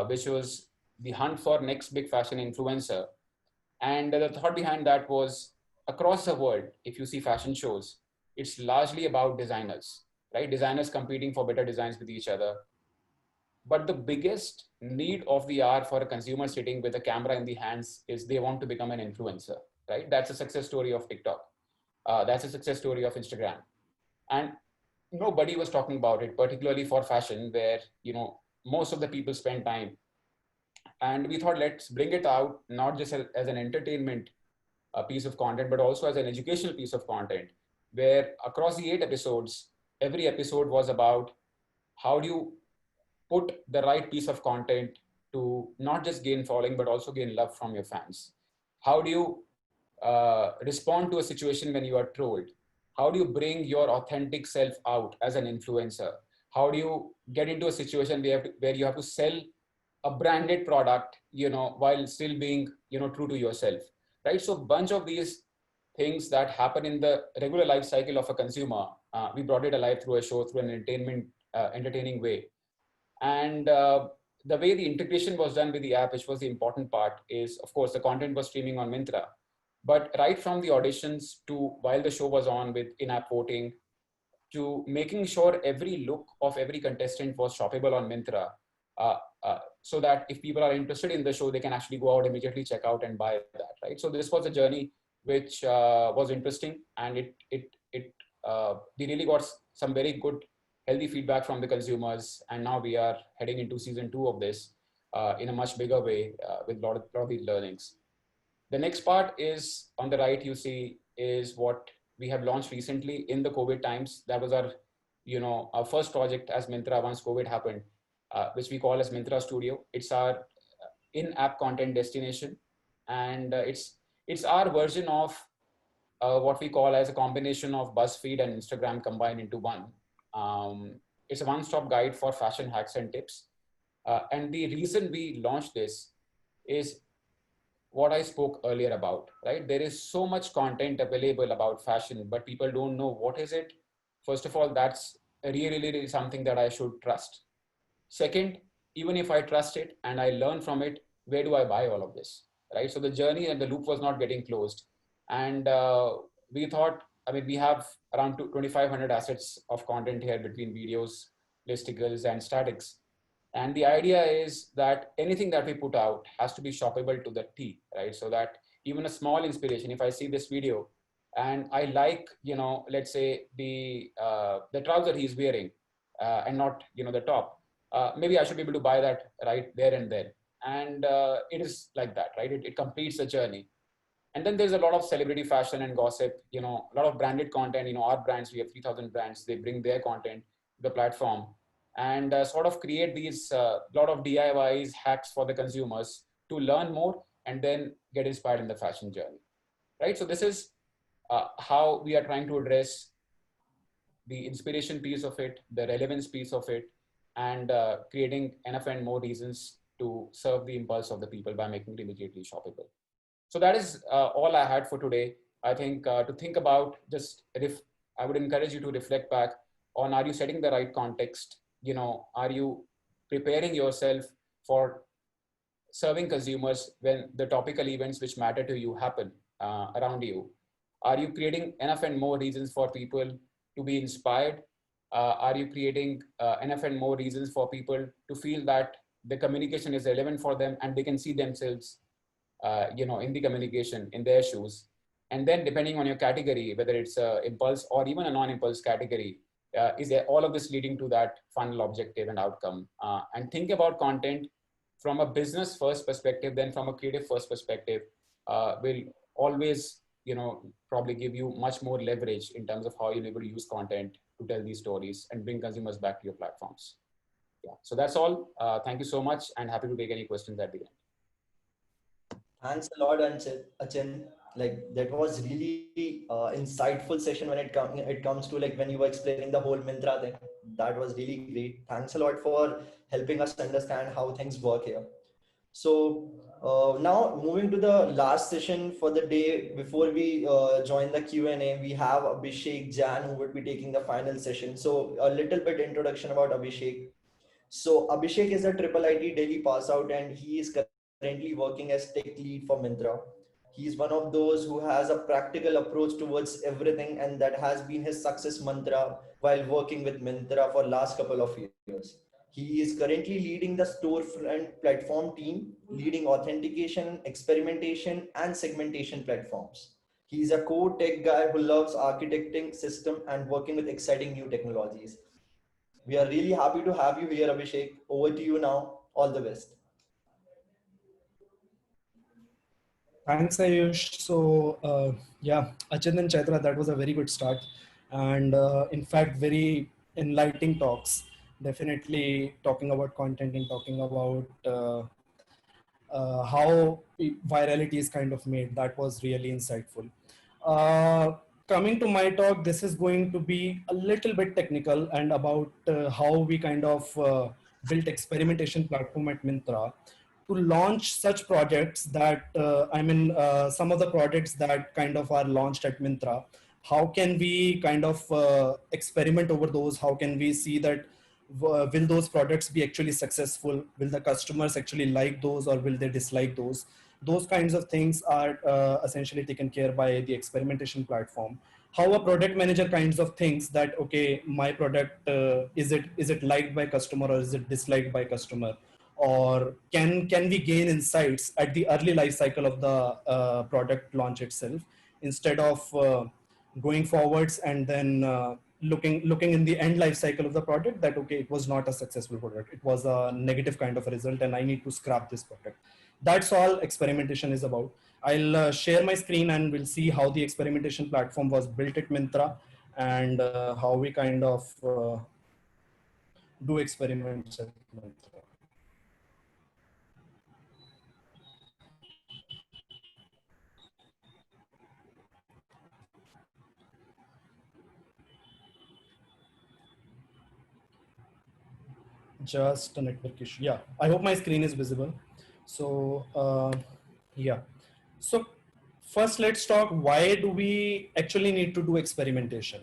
which was the hunt for next big fashion influencer. And the thought behind that was, across the world, if you see fashion shows, it's largely about designers, right? Designers competing for better designs with each other. But the biggest need of the hour for a consumer sitting with a camera in the hands is they want to become an influencer, right? That's a success story of TikTok. That's a success story of Instagram. And nobody was talking about it, particularly for fashion, where, most of the people spend time. And we thought, let's bring it out, not just as an entertainment piece of content, but also as an educational piece of content, where across the 8 episodes, every episode was about how do you put the right piece of content to not just gain following, but also gain love from your fans. How do you respond to a situation when you are trolled? How do you bring your authentic self out as an influencer? How do you get into a situation where you have to sell a branded product, while still being, true to yourself, right? So bunch of these things that happen in the regular life cycle of a consumer, we brought it alive through a show, through an entertaining way. And the way the integration was done with the app, which was the important part, is, of course, the content was streaming on Myntra. But right from the auditions to while the show was on with in-app voting, to making sure every look of every contestant was shoppable on Myntra, so that if people are interested in the show, they can actually go out, immediately check out and buy that, right? So this was a journey which was interesting, and we really got some very good, healthy feedback from the consumers. And now we are heading into season 2 of this in a much bigger way with a lot of these learnings. The next part is on the right, you see, is what we have launched recently in the COVID times. That was our first project as Myntra once COVID happened, which we call as Myntra Studio. It's our in-app content destination, and it's our version of what we call as a combination of BuzzFeed and Instagram combined into one. It's a one-stop guide for fashion hacks and tips. And the reason we launched this is what I spoke earlier about, right? There is so much content available about fashion, but people don't know what is it. First of all, that's really something that I should trust. Second, even if I trust it and I learn from it, where do I buy all of this, right? So the journey and the loop was not getting closed. And we thought, we have around 2,500 assets of content here between videos, listicles, and statics. And the idea is that anything that we put out has to be shoppable to the T, right? So that even a small inspiration, if I see this video and I like, let's say the trouser he's wearing and not, the top, maybe I should be able to buy that right there and then. And it is like that, right? It completes the journey. And then there's a lot of celebrity fashion and gossip, a lot of branded content, our brands, we have 3,000 brands, they bring their content to the platform and sort of create these lot of DIYs, hacks for the consumers to learn more and then get inspired in the fashion journey, right? So this is how we are trying to address the inspiration piece of it, the relevance piece of it, and creating enough and more reasons to serve the impulse of the people by making it immediately shoppable. So that is all I had for today. I think to think about, I would encourage you to reflect back on, are you setting the right context? Are you preparing yourself for serving consumers when the topical events which matter to you happen around you? Are you creating enough and more reasons for people to be inspired? Are you creating enough and more reasons for people to feel that the communication is relevant for them and they can see themselves in the communication, in their shoes? And then depending on your category, whether it's a impulse or even a non-impulse category, is there all of this leading to that funnel objective and outcome? And think about content from a business first perspective, then from a creative first perspective, will always, probably give you much more leverage in terms of how you're able to use content to tell these stories and bring consumers back to your platforms. Yeah, so that's all. Thank you so much, and happy to take any questions at the end. Thanks a lot, Achin. Like that was really insightful session when it comes to like when you were explaining the whole Myntra thing. That was really great. Thanks a lot for helping us understand how things work here. So now moving to the last session for the day before we join the Q&A, we have Abhishek Jan who would be taking the final session. So a little bit introduction about Abhishek. So Abhishek is a triple IT Delhi pass out and he is currently working as tech lead for Myntra. He's one of those who has a practical approach towards everything, and that has been his success mantra while working with Myntra for last couple of years. He is currently leading the storefront platform team, leading authentication, experimentation, and segmentation platforms. He's a core tech guy who loves architecting system and working with exciting new technologies. We are really happy to have you here, Abhishek. Over to you now. All the best. Thanks, Ayush. So, yeah, Achin and Chaitra, that was a very good start. And in fact, very enlightening talks. Definitely talking about content and talking about how virality is kind of made. That was really insightful. Coming to my talk, this is going to be a little bit technical and about how we kind of built experimentation platform at Myntra to launch such projects that, some of the projects that kind of are launched at Myntra. How can we kind of experiment over those? How can we see that will those products be actually successful? Will the customers actually like those or will they dislike those? Those kinds of things are essentially taken care by the experimentation platform. How a product manager kinds of thinks that, okay, my product, is it liked by customer or is it disliked by customer? Or can we gain insights at the early life cycle of the product launch itself instead of going forwards and then looking in the end life cycle of the product that, okay, it was not a successful product, it was a negative kind of a result and I need to scrap this product. That's all experimentation is about. I'll share my screen and we'll see how the experimentation platform was built at Myntra and how we kind of do experiments at Myntra. Just a network issue. Yeah, I hope my screen is visible. So yeah, so first let's talk, why do we actually need to do experimentation?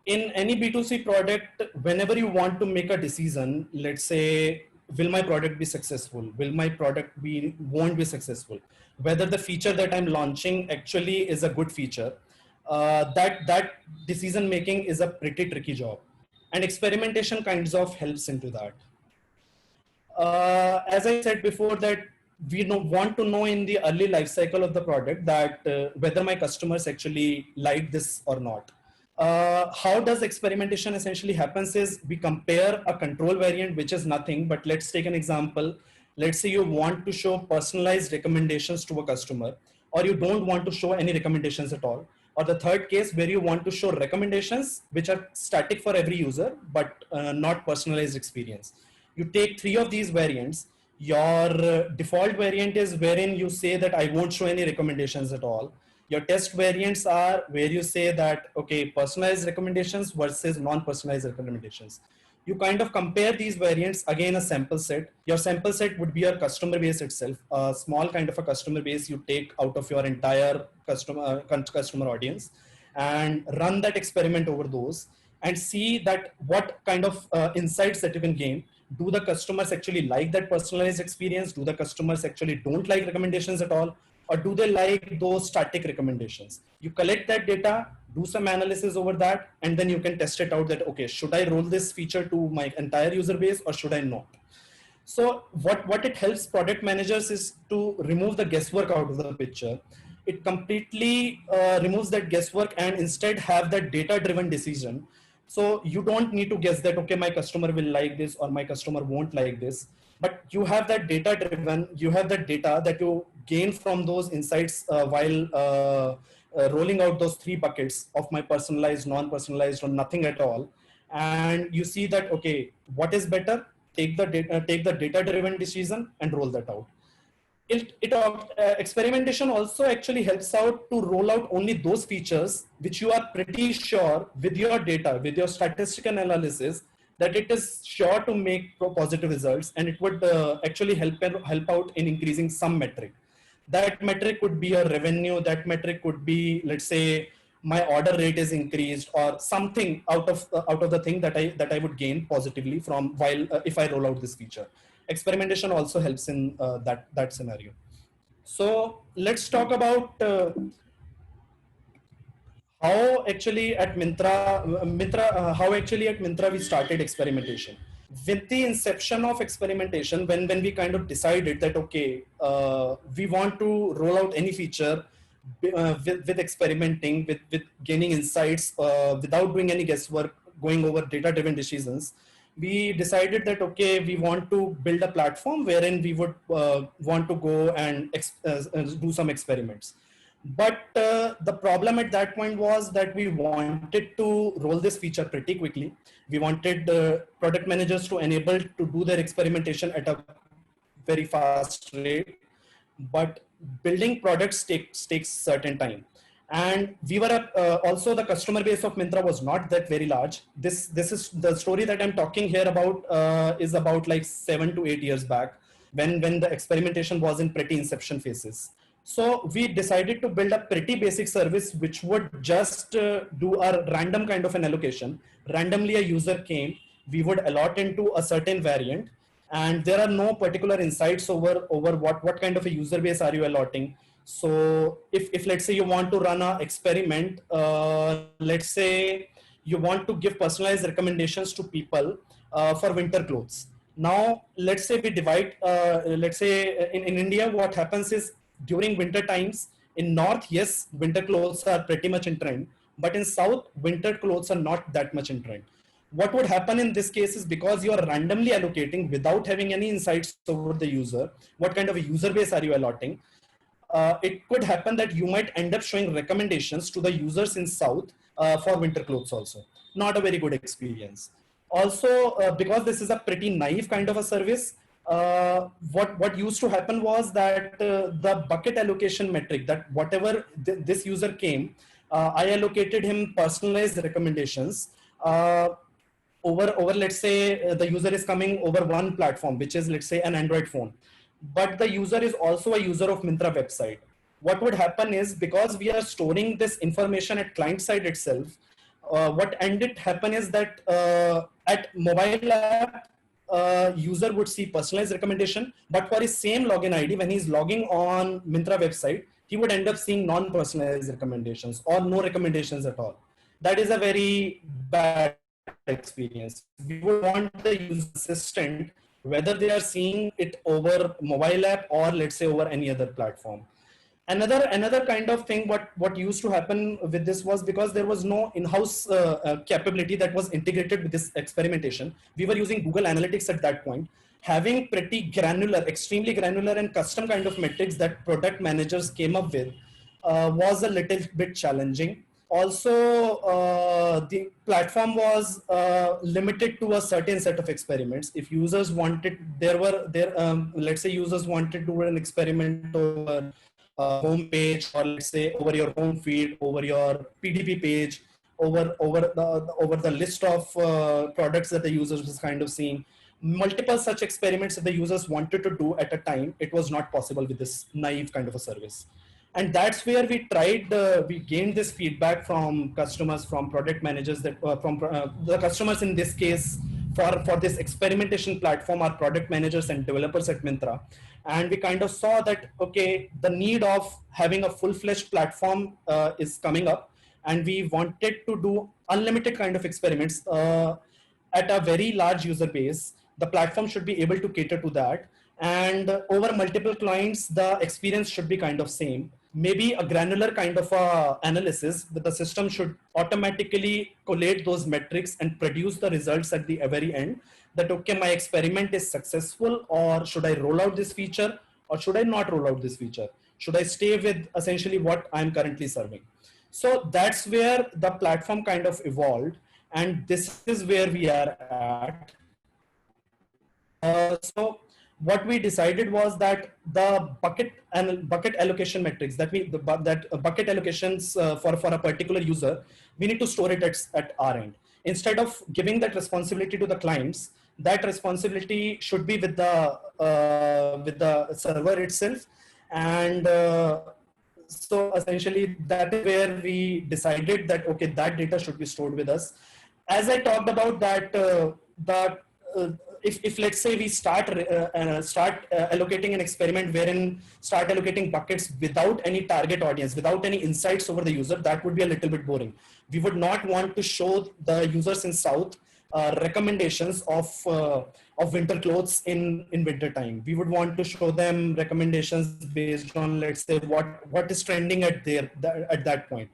In any B2C product, whenever you want to make a decision, let's say, will my product be successful? Will my product won't be successful? Whether the feature that I'm launching actually is a good feature, that decision making is a pretty tricky job. And experimentation kinds of helps into that. As I said before, that we want to know in the early life cycle of the product that whether my customers actually like this or not. How does experimentation essentially happens is we compare a control variant, which is nothing, but let's take an example. Let's say you want to show personalized recommendations to a customer, or you don't want to show any recommendations at all. Or the third case where you want to show recommendations which are static for every user, but not personalized experience. You take three of these variants. Your default variant is wherein you say that I won't show any recommendations at all. Your test variants are where you say that, okay, personalized recommendations versus non-personalized recommendations. You kind of compare these variants, again, a sample set. Your sample set would be your customer base itself, a small kind of a customer base you take out of your entire customer audience and run that experiment over those and see that what kind of insights that you can gain. Do the customers actually like that personalized experience? Do the customers actually don't like recommendations at all? Or do they like those static recommendations? You collect that data, do some analysis over that, and then you can test it out that, okay, should I roll this feature to my entire user base or should I not? So what it helps product managers is to remove the guesswork out of the picture. it completely removes that guesswork and instead have that data driven decision. So you don't need to guess that, okay, my customer will like this or my customer won't like this, but you have that data driven, you have that data that you gain from those insights while rolling out those three buckets of my personalized, non-personalized, or nothing at all. And you see that, okay, what is better? Take the data driven decision and roll that out. Experimentation also actually helps out to roll out only those features which you are pretty sure with your data, with your statistical analysis, that it is sure to make positive results, and it would actually help out in increasing some metric. That metric could be your revenue, that metric could be, let's say, my order rate is increased, or something out of the thing that I would gain positively from while if I roll out this feature. Experimentation also helps in that scenario. So let's talk about how actually at Myntra we started experimentation. With the inception of experimentation, when we kind of decided that, okay, we want to roll out any feature with experimenting, with gaining insights without doing any guesswork, going over data driven decisions, we decided that, okay, we want to build a platform wherein we would want to go and do some experiments. But the problem at that point was that we wanted to roll this feature pretty quickly. We wanted product managers to enable to do their experimentation at a very fast rate, but building products takes certain time. And we were also, the customer base of Myntra was not that very large. This is the story that I'm talking here about is about like 7 to 8 years back, when the experimentation was in pretty inception phases. So we decided to build a pretty basic service which would just do a random kind of an allocation. Randomly a user came, we would allot into a certain variant, and there are no particular insights over what kind of a user base are you allotting. So if let's say you want to run an experiment, let's say you want to give personalized recommendations to people for winter clothes. Now let's say we divide, let's say in India what happens is, during winter times in north, yes, winter clothes are pretty much in trend, but in south, winter clothes are not that much in trend. What would happen in this case is, because you are randomly allocating without having any insights over the user, what kind of a user base are you allotting, it could happen that you might end up showing recommendations to the users in south for winter clothes also. Not a very good experience. Also, because this is a pretty naive kind of a service, what used to happen was that the bucket allocation metric, that whatever this user came, I allocated him personalized recommendations over let's say the user is coming over one platform, which is, let's say, an Android phone, but the user is also a user of Myntra website. What would happen is, because we are storing this information at client side itself, what ended happen is that at mobile app, user would see personalized recommendation, but for his same login ID, when he's logging on Myntra website, he would end up seeing non-personalized recommendations or no recommendations at all. That is a very bad experience. We would want the user assistant, whether they are seeing it over mobile app or let's say over any other platform. Another kind of thing, what used to happen with this was, because there was no in-house capability that was integrated with this experimentation. We were using Google Analytics at that point. Having pretty granular, extremely granular and custom kind of metrics that product managers came up with was a little bit challenging. Also, the platform was limited to a certain set of experiments. If users wanted, let's say users wanted to do an experiment over home page, or let's say over your home feed, over your PDP page, over the list of products that the users was kind of seeing. Multiple such experiments that the users wanted to do at a time, it was not possible with this naive kind of a service. And that's where we tried, we gained this feedback from customers, from product managers, that from the customers in this case, for this experimentation platform, are product managers and developers at Myntra. And we kind of saw that, okay, the need of having a full-fledged platform is coming up, and we wanted to do unlimited kind of experiments at a very large user base. The platform should be able to cater to that, and over multiple clients, the experience should be kind of same. maybe a granular kind of analysis, but the system should automatically collate those metrics and produce the results at the very end that, okay, my experiment is successful, or should I roll out this feature, or should I not roll out this feature? Should I stay with essentially what I'm currently serving? So that's where the platform kind of evolved, and this is where we are at. So what we decided was that the bucket allocation metrics that bucket allocations for a particular user, we need to store it at our end. Instead of giving that responsibility to the clients, that responsibility should be with the server itself. And so essentially that is where we decided that, okay, that data should be stored with us. As I talked about that, if let's say we start allocating an experiment wherein start allocating buckets without any target audience, without any insights over the user, that would be a little bit boring. We would not want to show the users in South recommendations of winter clothes in winter time. We would want to show them recommendations based on, let's say, what is trending at that point.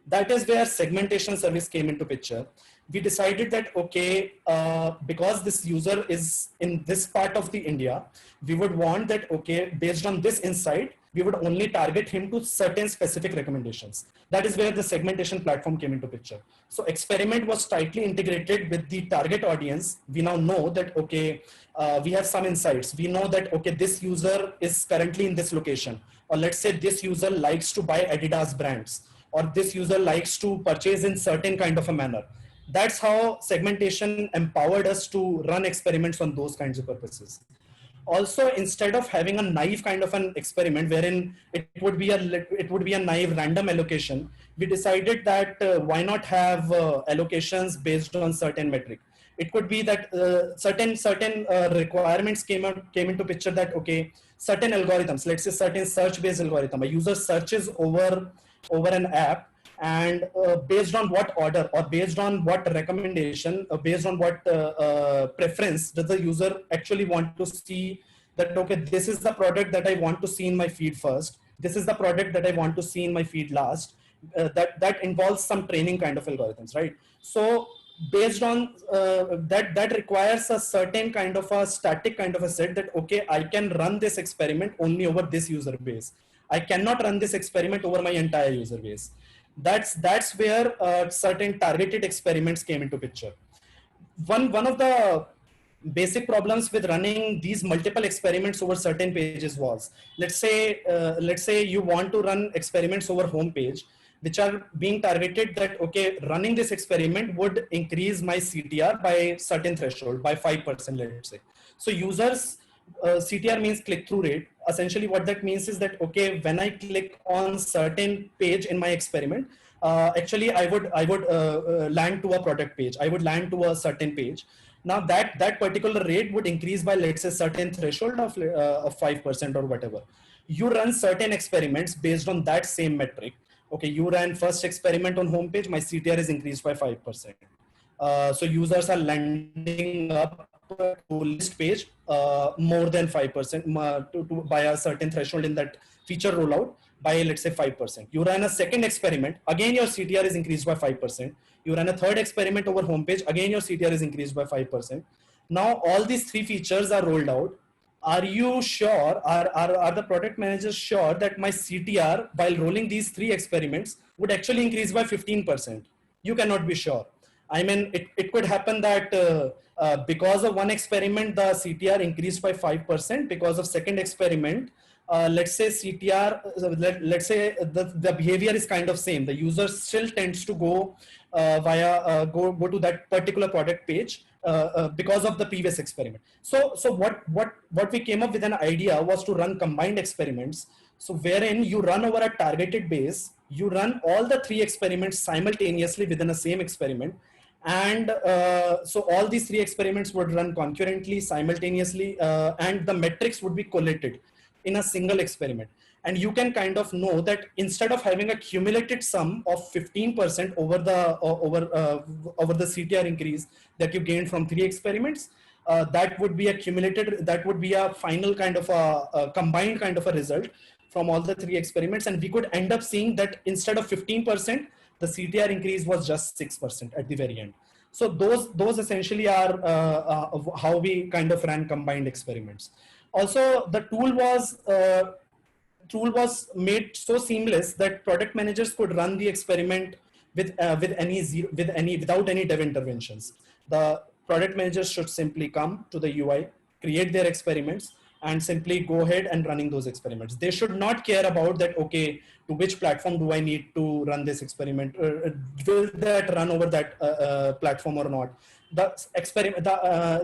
That is where segmentation service came into picture. We decided that, okay, because this user is in this part of the India, we would want that, okay, based on this insight, we would only target him to certain specific recommendations. That is where the segmentation platform came into picture. So experiment was tightly integrated with the target audience. We now know that, okay, we have some insights. We know that, okay, this user is currently in this location, or let's say this user likes to buy Adidas brands, or this user likes to purchase in certain kind of a manner. That's how segmentation empowered us to run experiments on those kinds of purposes. Also, instead of having a naive kind of an experiment wherein it would be a naive random allocation, we decided that why not have allocations based on certain metric. It could be that certain requirements came into picture that, okay, certain algorithms, let's say certain search-based algorithm, a user searches over an app, and based on what order, or based on what recommendation, based on what preference does the user actually want to see, that, okay, this is the product that I want to see in my feed first, this is the product that I want to see in my feed last. That involves some training kind of algorithms, right? So based on that requires a certain kind of a static kind of a set that, okay, I can run this experiment only over this user base. I cannot run this experiment over my entire user base. That's where certain targeted experiments came into picture. One of the basic problems with running these multiple experiments over certain pages was, let's say you want to run experiments over home page, which are being targeted that, okay, running this experiment would increase my CTR by certain threshold, by 5%, let's say. So users, CTR means click-through rate. Essentially what that means is that, okay, when I click on certain page in my experiment, actually I would land to a product page. I would land to a certain page. Now that particular rate would increase by, let's say, certain threshold of 5% or whatever. You run certain experiments based on that same metric. Okay, you ran first experiment on homepage, my CTR is increased by 5%. So users are landing up to list page more than 5% by a certain threshold in that feature rollout by, let's say, 5%. You run a second experiment, again your CTR is increased by 5%. You run a third experiment over homepage, again your CTR is increased by 5%. Now all these three features are rolled out. Are you sure, are the product managers sure that my CTR while rolling these three experiments would actually increase by 15%? You cannot be sure. I mean, it could happen that because of one experiment, the CTR increased by 5%. Because of second experiment, let's say CTR, let's say the behavior is kind of same. The user still tends to go go to that particular product page because of the previous experiment. So what we came up with an idea was to run combined experiments. So wherein you run over a targeted base, you run all the three experiments simultaneously within the same experiment. And so all these three experiments would run concurrently, simultaneously, and the metrics would be collated in a single experiment. And you can kind of know that instead of having a cumulated sum of 15% over the CTR increase that you gained from three experiments, that would be accumulated, that would be a final kind of a combined kind of a result from all the three experiments. And we could end up seeing that instead of 15%, the CTR increase was just 6% at the very end. So those essentially are how we kind of ran combined experiments. Also, the tool was made so seamless that product managers could run the experiment without any dev interventions. The product managers should simply come to the UI, create their experiments, and simply go ahead and running those experiments. They should not care about that, okay, to which platform do I need to run this experiment? Will that run over that platform or not? The experiment, the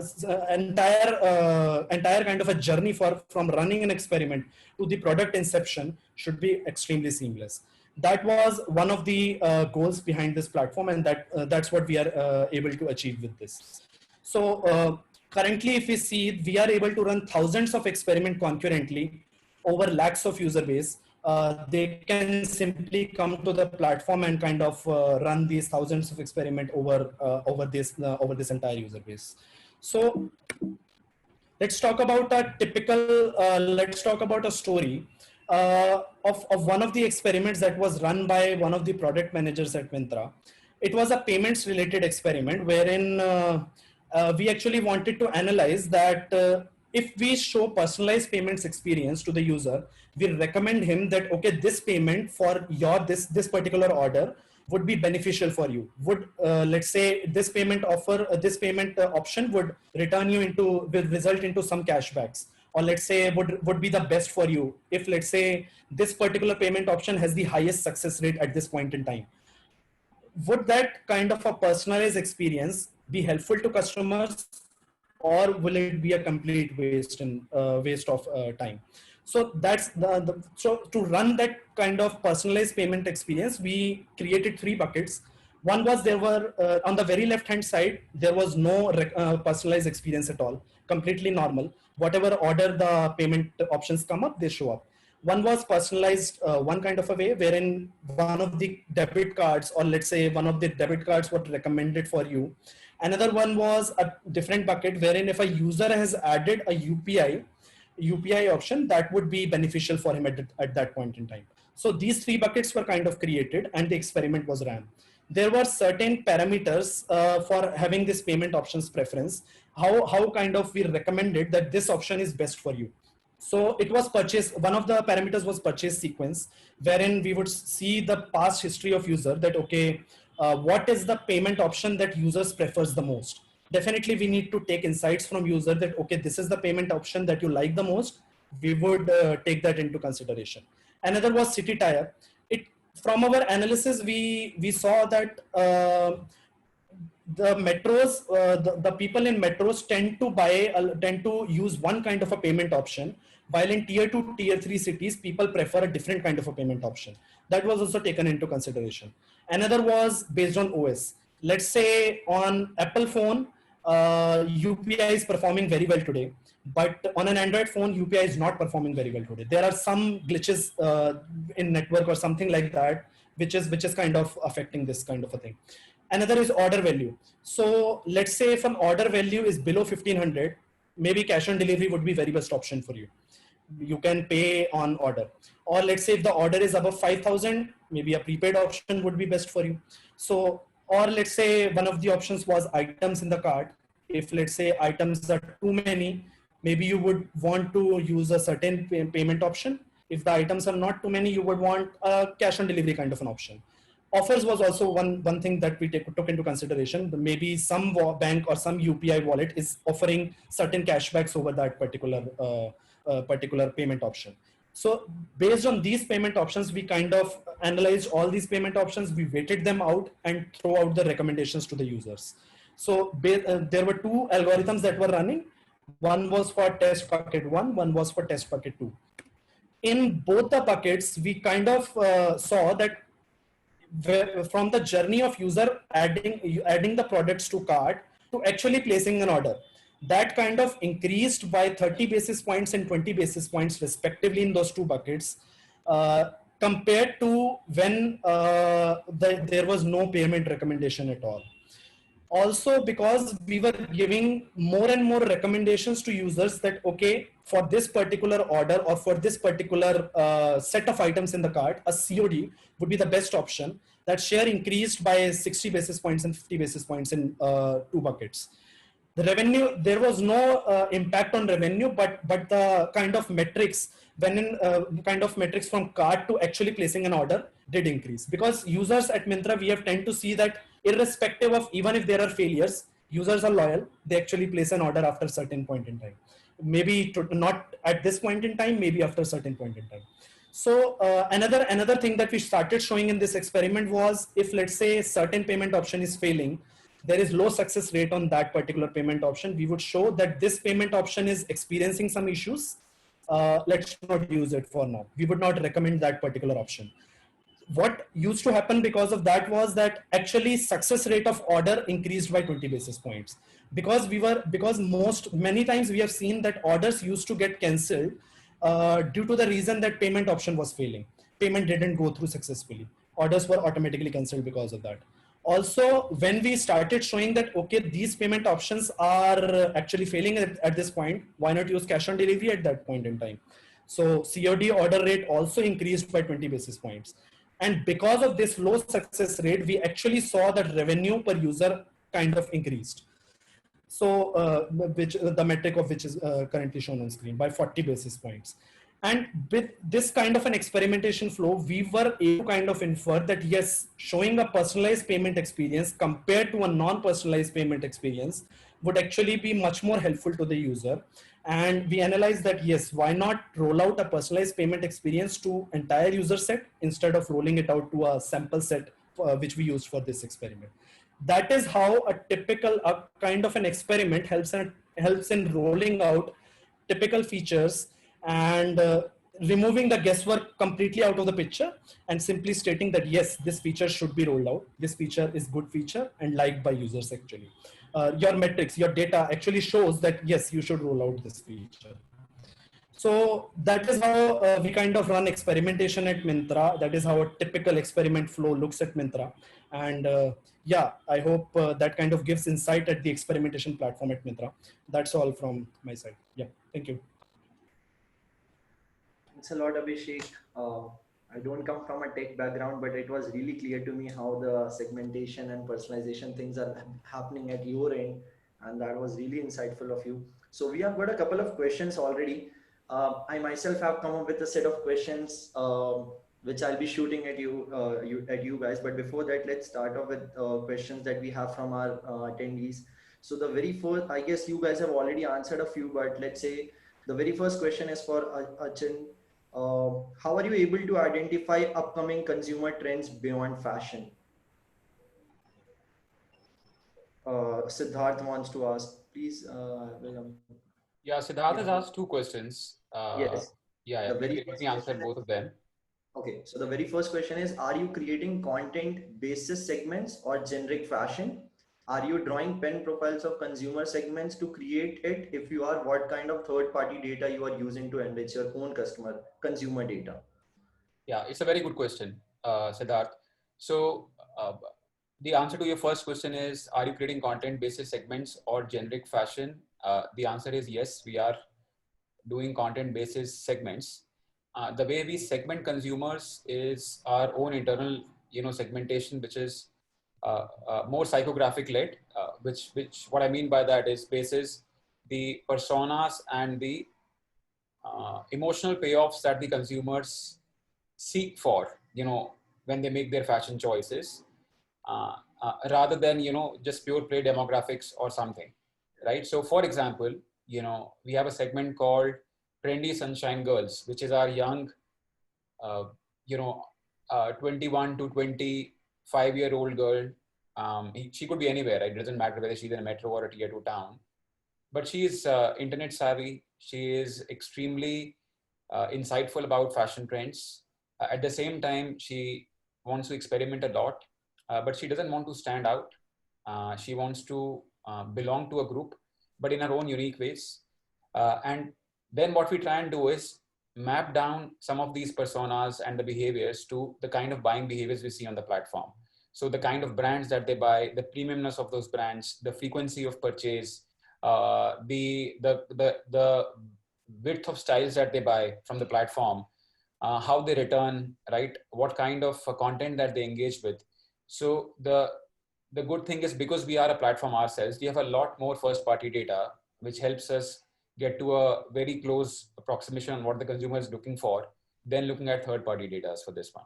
entire kind of a journey from running an experiment to the product inception should be extremely seamless. That was one of the goals behind this platform, and that's what we are able to achieve with this. So currently, if we see, we are able to run thousands of experiments concurrently over lakhs of user base. They can simply come to the platform and kind of run these thousands of experiments over this entire user base. So let's talk about a typical. Let's talk about a story of one of the experiments that was run by one of the product managers at Myntra. It was a payments related experiment wherein we actually wanted to analyze that if we show personalized payments experience to the user, we recommend him that, okay, this payment for this particular order would be beneficial for you. Would let's say this payment option would result into some cashbacks, or let's say would be the best for you if, let's say, this particular payment option has the highest success rate at this point in time. Would that kind of a personalized experience be helpful to customers, or will it be a complete waste of time? So that's so to run that kind of personalized payment experience, we created 3 buckets. One was, there were on the very left hand side, there was no personalized experience at all, completely normal. Whatever order the payment options come up, they show up. One was personalized one kind of a way, wherein one of the debit cards, or let's say one of the debit cards were recommended for you. Another one was a different bucket, wherein if a user has added a UPI option, that would be beneficial for him at that point in time. So these 3 buckets were kind of created and the experiment was ran. There were certain parameters for having this payment options preference, how kind of we recommended that this option is best for you. So it was purchase. One of the parameters was purchase sequence, wherein we would see the past history of user that, okay, what is the payment option that users prefers the most. Definitely we need to take insights from user that, okay, this is the payment option that you like the most. We would take that into consideration. Another was city tier. From our analysis, we saw that the metros, the people in metros tend to use one kind of a payment option, while in tier 2, tier 3 cities, people prefer a different kind of a payment option. That was also taken into consideration. Another was based on OS. Let's say on Apple phone, UPI is performing very well today, but on an Android phone, UPI is not performing very well today. There are some glitches in network or something like that, which is kind of affecting this kind of a thing. Another is order value. So let's say if an order value is below 1500, maybe cash on delivery would be very best option for you. You can pay on order. Or let's say if the order is above 5,000, maybe a prepaid option would be best for you. So, or let's say one of the options was items in the cart. If let's say items are too many, maybe you would want to use a certain payment option. If the items are not too many, you would want a cash on delivery kind of an option. Offers was also one thing that we took into consideration. Maybe some bank or some UPI wallet is offering certain cashbacks over that particular payment option. So based on these payment options, we kind of analyzed all these payment options, we weighted them out and throw out the recommendations to the users. So there were 2 algorithms that were running. One was for test bucket 1, one was for test bucket 2. In both the buckets, we kind of saw that from the journey of user adding the products to cart to actually placing an order, that kind of increased by 30 basis points and 20 basis points respectively in those 2 buckets, compared to when there was no payment recommendation at all. Also because we were giving more and more recommendations to users that, okay, for this particular order or for this particular set of items in the cart, a COD would be the best option. That share increased by 60 basis points and 50 basis points in two buckets. The revenue, there was no impact on revenue, but the kind of metrics, when in kind of metrics from cart to actually placing an order did increase, because users at Myntra, we have tend to see that irrespective of, even if there are failures, users are loyal. They actually place an order after a certain point in time, maybe not at this point in time, maybe after a certain point in time. So another thing that we started showing in this experiment was, if let's say a certain payment option is failing, there is low success rate on that particular payment option, we would show that this payment option is experiencing some issues. Let's not use it for now. We would not recommend that particular option. What used to happen because of that was that actually success rate of order increased by 20 basis points, because many times we have seen that orders used to get cancelled due to the reason that payment option was failing. Payment didn't go through successfully. Orders were automatically cancelled because of that. Also, when we started showing that, okay, these payment options are actually failing at this point, why not use cash on delivery at that point in time? So COD order rate also increased by 20 basis points. And because of this low success rate, we actually saw that revenue per user kind of increased. So which the metric of which is currently shown on screen, by 40 basis points. And with this kind of an experimentation flow, we were able to kind of infer that yes, showing a personalized payment experience compared to a non-personalized payment experience would actually be much more helpful to the user. And we analyzed that yes, why not roll out a personalized payment experience to entire user set instead of rolling it out to a sample set which we used for this experiment. That is how a typical kind of an experiment helps in rolling out typical features and removing the guesswork completely out of the picture and simply stating that yes, this feature should be rolled out. This feature is good feature and liked by users actually. Your metrics, your data actually shows that yes, you should roll out this feature. So that is how we kind of run experimentation at Myntra. That is how a typical experiment flow looks at Myntra. And yeah, I hope that kind of gives insight at the experimentation platform at Myntra. That's all from my side. Yeah, thank you. Thanks a lot, Abhishek. I don't come from a tech background, but it was really clear to me how the segmentation and personalization things are happening at your end. And that was really insightful of you. So we have got a couple of questions already. I myself have come up with a set of questions which I'll be shooting at you guys. But before that, let's start off with questions that we have from our attendees. So the very first, I guess you guys have already answered a few, but let's say the very first question is for Achin. How are you able to identify upcoming consumer trends beyond fashion? Siddharth wants to ask, please. Yeah, Siddharth has asked two questions. Yes. Yeah, let me answer both of them. Okay, so the very first question is, are you creating content basis segments or generic fashion? Are you drawing pen profiles of consumer segments to create it? If you are, what kind of third-party data you are using to enrich your own consumer data? Yeah, it's a very good question, Siddharth. So the answer to your first question is, are you creating content basis segments or generic fashion? The answer is yes, we are doing content basis segments. The way we segment consumers is our own internal, segmentation, which is more psychographic led, which what I mean by that is basis the personas and the emotional payoffs that the consumers seek for, when they make their fashion choices, rather than, just pure play demographics or something, right? So for example, we have a segment called Trendy Sunshine Girls, which is our young, 21 to 25-year-old girl. She could be anywhere, right? It doesn't matter whether she's in a metro or a tier 2 town, but she is internet savvy. She is extremely insightful about fashion trends. At the same time, she wants to experiment a lot, but she doesn't want to stand out. She wants to belong to a group, but in her own unique ways. And then what we try and do is map down some of these personas and the behaviors to the kind of buying behaviors we see on the platform. So the kind of brands that they buy, the premiumness of those brands, the frequency of purchase, the width of styles that they buy from the platform, how they return, right? What kind of content that they engage with. So the good thing is, because we are a platform ourselves, we have a lot more first party data, which helps us get to a very close approximation on what the consumer is looking for, than looking at third party data for this one.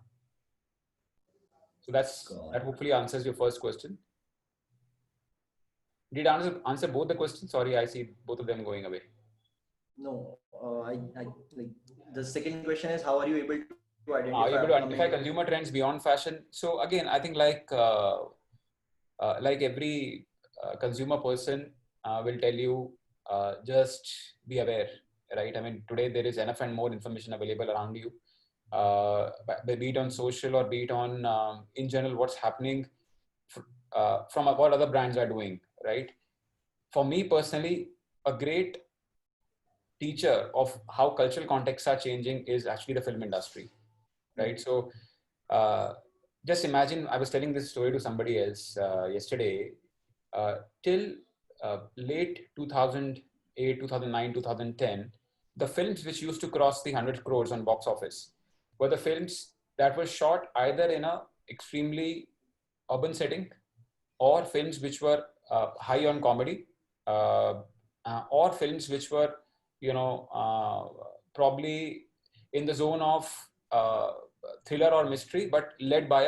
So that hopefully answers your first question. Did I answer both the questions? Sorry, I see both of them going away. No, I like the second question is, how are you able to identify? Are you able to identify consumer trends beyond fashion? So again, I think like every consumer person will tell you, just be aware, right? I mean, today there is enough and more information available around you, be it on social or be it on in general what's happening from what other brands are doing, right? For me personally, a great teacher of how cultural contexts are changing is actually the film industry, right? So just imagine, I was telling this story to somebody else yesterday. Till late 2008, 2009, 2010, the films which used to cross the 100 crores on box office were the films that were shot either in a extremely urban setting, or films which were high on comedy, or films which were, probably in the zone of thriller or mystery, but led by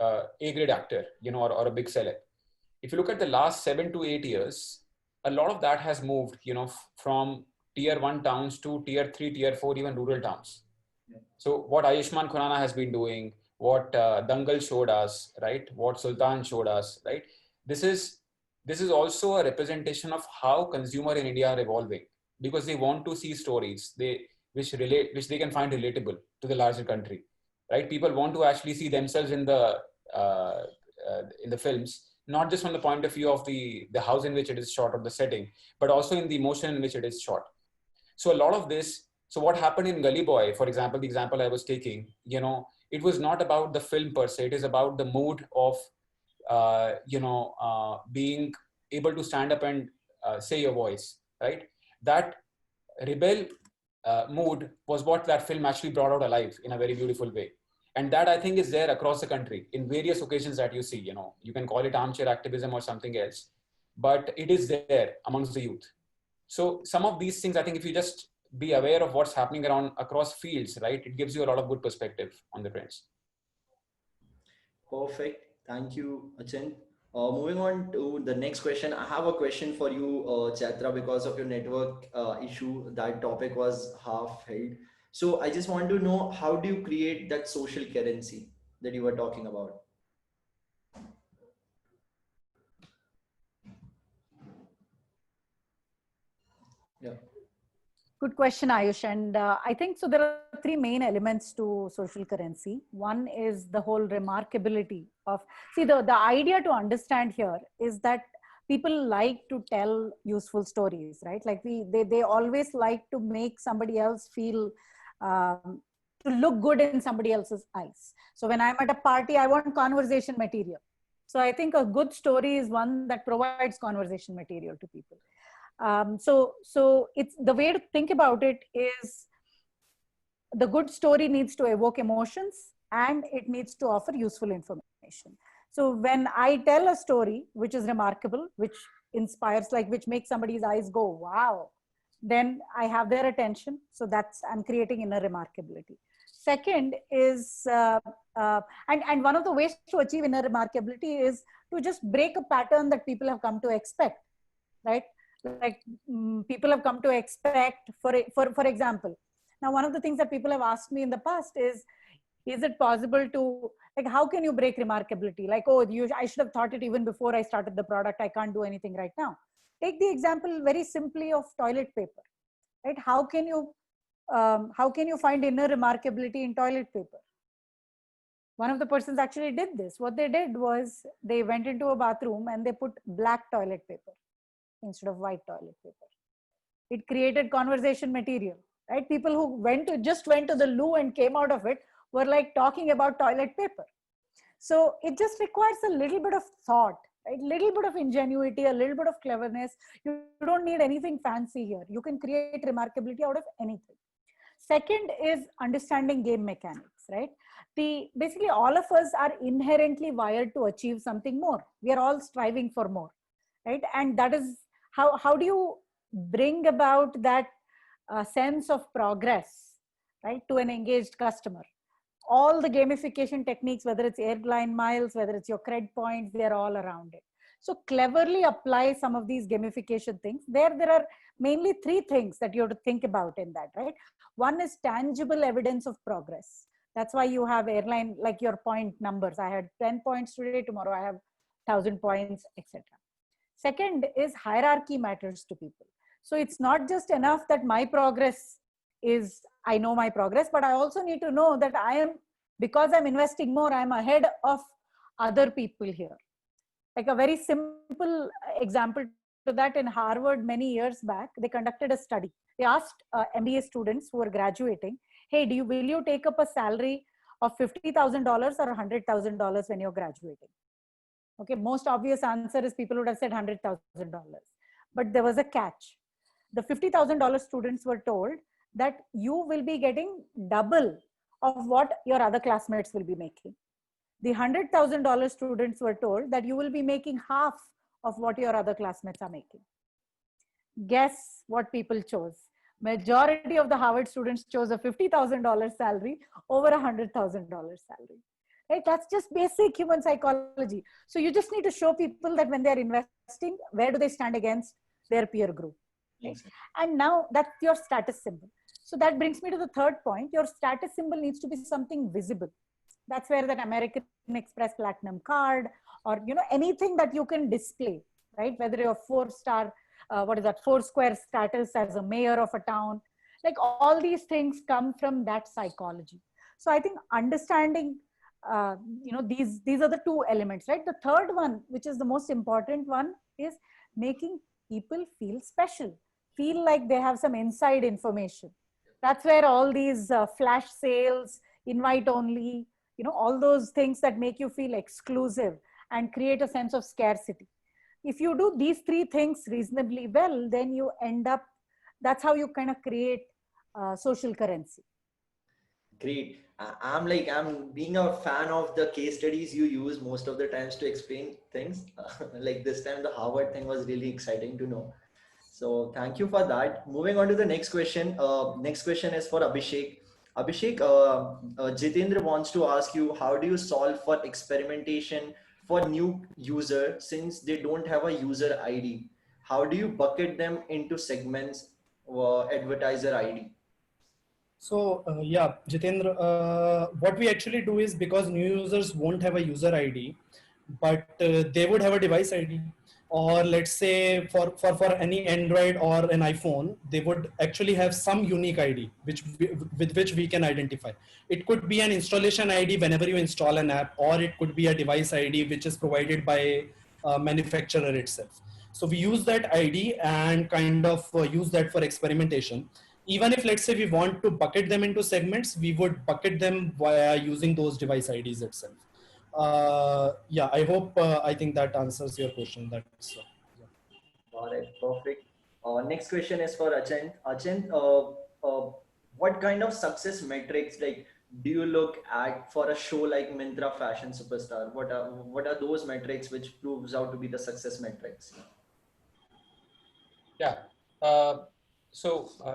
a A-grade actor, or a big seller. If you look at the last 7 to 8 years, a lot of that has moved, from tier 1 towns to tier 3, tier 4, even rural towns. Yeah. So what Ayushmann Khurrana has been doing, what Dangal showed us, right? What Sultan showed us, right? This is also a representation of how consumer in India are evolving, because they want to see stories which they can find relatable to the larger country, right? People want to actually see themselves in the films, not just from the point of view of the house in which it is shot or the setting, but also in the emotion in which it is shot. So a lot of this, so what happened in Gully Boy, for example, the example I was taking, it was not about the film per se, it is about the mood of, being able to stand up and say your voice, right? That rebel mood was what that film actually brought out alive in a very beautiful way. And that, I think, is there across the country in various occasions that you see. You can call it armchair activism or something else, but it is there amongst the youth. So some of these things, I think, if you just be aware of what's happening across fields, right, it gives you a lot of good perspective on the trends. Perfect. Thank you, Achin. Moving on to the next question. I have a question for you, Chaitra, because of your network issue. That topic was half held. So I just want to know, how do you create that social currency that you were talking about? Yeah. Good question, Ayush. And I think so. There are three main elements to social currency. One is the whole remarkability of, see, the idea to understand here is that people like to tell useful stories, right? Like they always like to make somebody else feel, to look good in somebody else's eyes. So when I'm at a party, I want conversation material. So I think a good story is one that provides conversation material to people. So it's the way to think about it is, the good story needs to evoke emotions and it needs to offer useful information. So when I tell a story which is remarkable, which inspires, like which makes somebody's eyes go, wow, then I have their attention. So I'm creating inner remarkability. Second is, and one of the ways to achieve inner remarkability is to just break a pattern that people have come to expect, right? Like people have come to expect, for example, now one of the things that people have asked me in the past is it possible to, like, how can you break remarkability? Like, oh, I should have thought it even before I started the product. I can't do anything right now. Take the example very simply of toilet paper, right? How can you find inner remarkability in toilet paper? One of the persons actually did this. What they did was they went into a bathroom and they put black toilet paper instead of white toilet paper. It created conversation material, right? People who just went to the loo and came out of it were like talking about toilet paper. So it just requires a little bit of thought, right? Little bit of ingenuity, a little bit of cleverness. You don't need anything fancy here. You can create remarkability out of anything. Second is understanding game mechanics, right? Basically all of us are inherently wired to achieve something more. We are all striving for more, right? And that is how do you bring about that sense of progress, right, to an engaged customer? All the gamification techniques, whether it's airline miles, whether it's your cred points, they're all around it. So cleverly apply some of these gamification things. There are mainly three things that you have to think about in that, right? One is tangible evidence of progress. That's why you have airline, like your point numbers. I had 10 points today, tomorrow I have 1,000 points, etc. Second is hierarchy matters to people. So it's not just enough that my progress is, I know my progress, but I also need to know that because I'm investing more, I'm ahead of other people here. Like a very simple example to that, in Harvard many years back, they conducted a study. They asked MBA students who were graduating, hey, will you take up a salary of $50,000 or $100,000 when you're graduating? Okay, most obvious answer is people would have said $100,000. But there was a catch. The $50,000 students were told that you will be getting double of what your other classmates will be making. The $100,000 students were told that you will be making half of what your other classmates are making. Guess what people chose? Majority of the Harvard students chose a $50,000 salary over a $100,000 salary. Right? That's just basic human psychology. So you just need to show people that when they're investing, where do they stand against their peer group? Right? And now that's your status symbol. So that brings me to the third point. Your status symbol needs to be something visible. That's where that American Express Platinum card, or anything that you can display, right? Whether you're 4-star, Foursquare status as a mayor of a town, like all these things come from that psychology. So I think understanding, these are the two elements, right? The third one, which is the most important one, is making people feel special, feel like they have some inside information. That's where all these flash sales, invite only, all those things that make you feel exclusive and create a sense of scarcity. If you do these three things reasonably well, then you end up, that's how you kind of create social currency. Great. I'm being a fan of the case studies you use most of the times to explain things. Like this time, the Harvard thing was really exciting to know. So thank you for that. Moving on to the next question. Next question is for Abhishek. Abhishek, Jitendra wants to ask you, how do you solve for experimentation for new user since they don't have a user ID? How do you bucket them into segments or advertiser ID? So yeah, Jitendra, what we actually do is, because new users won't have a user ID, but they would have a device ID. Or let's say for any Android or an iPhone, they would actually have some unique ID with which we can identify. It could be an installation ID whenever you install an app, or it could be a device ID which is provided by manufacturer itself. So we use that ID and kind of use that for experimentation. Even if, let's say, we want to bucket them into segments, we would bucket them via using those device IDs itself. Yeah, I think that answers your question. That's yeah. All right, perfect. Next question is for Achint. Achint, what kind of success metrics like do you look at for a show like Myntra Fashion Superstar? What are those metrics which proves out to be the success metrics? Yeah.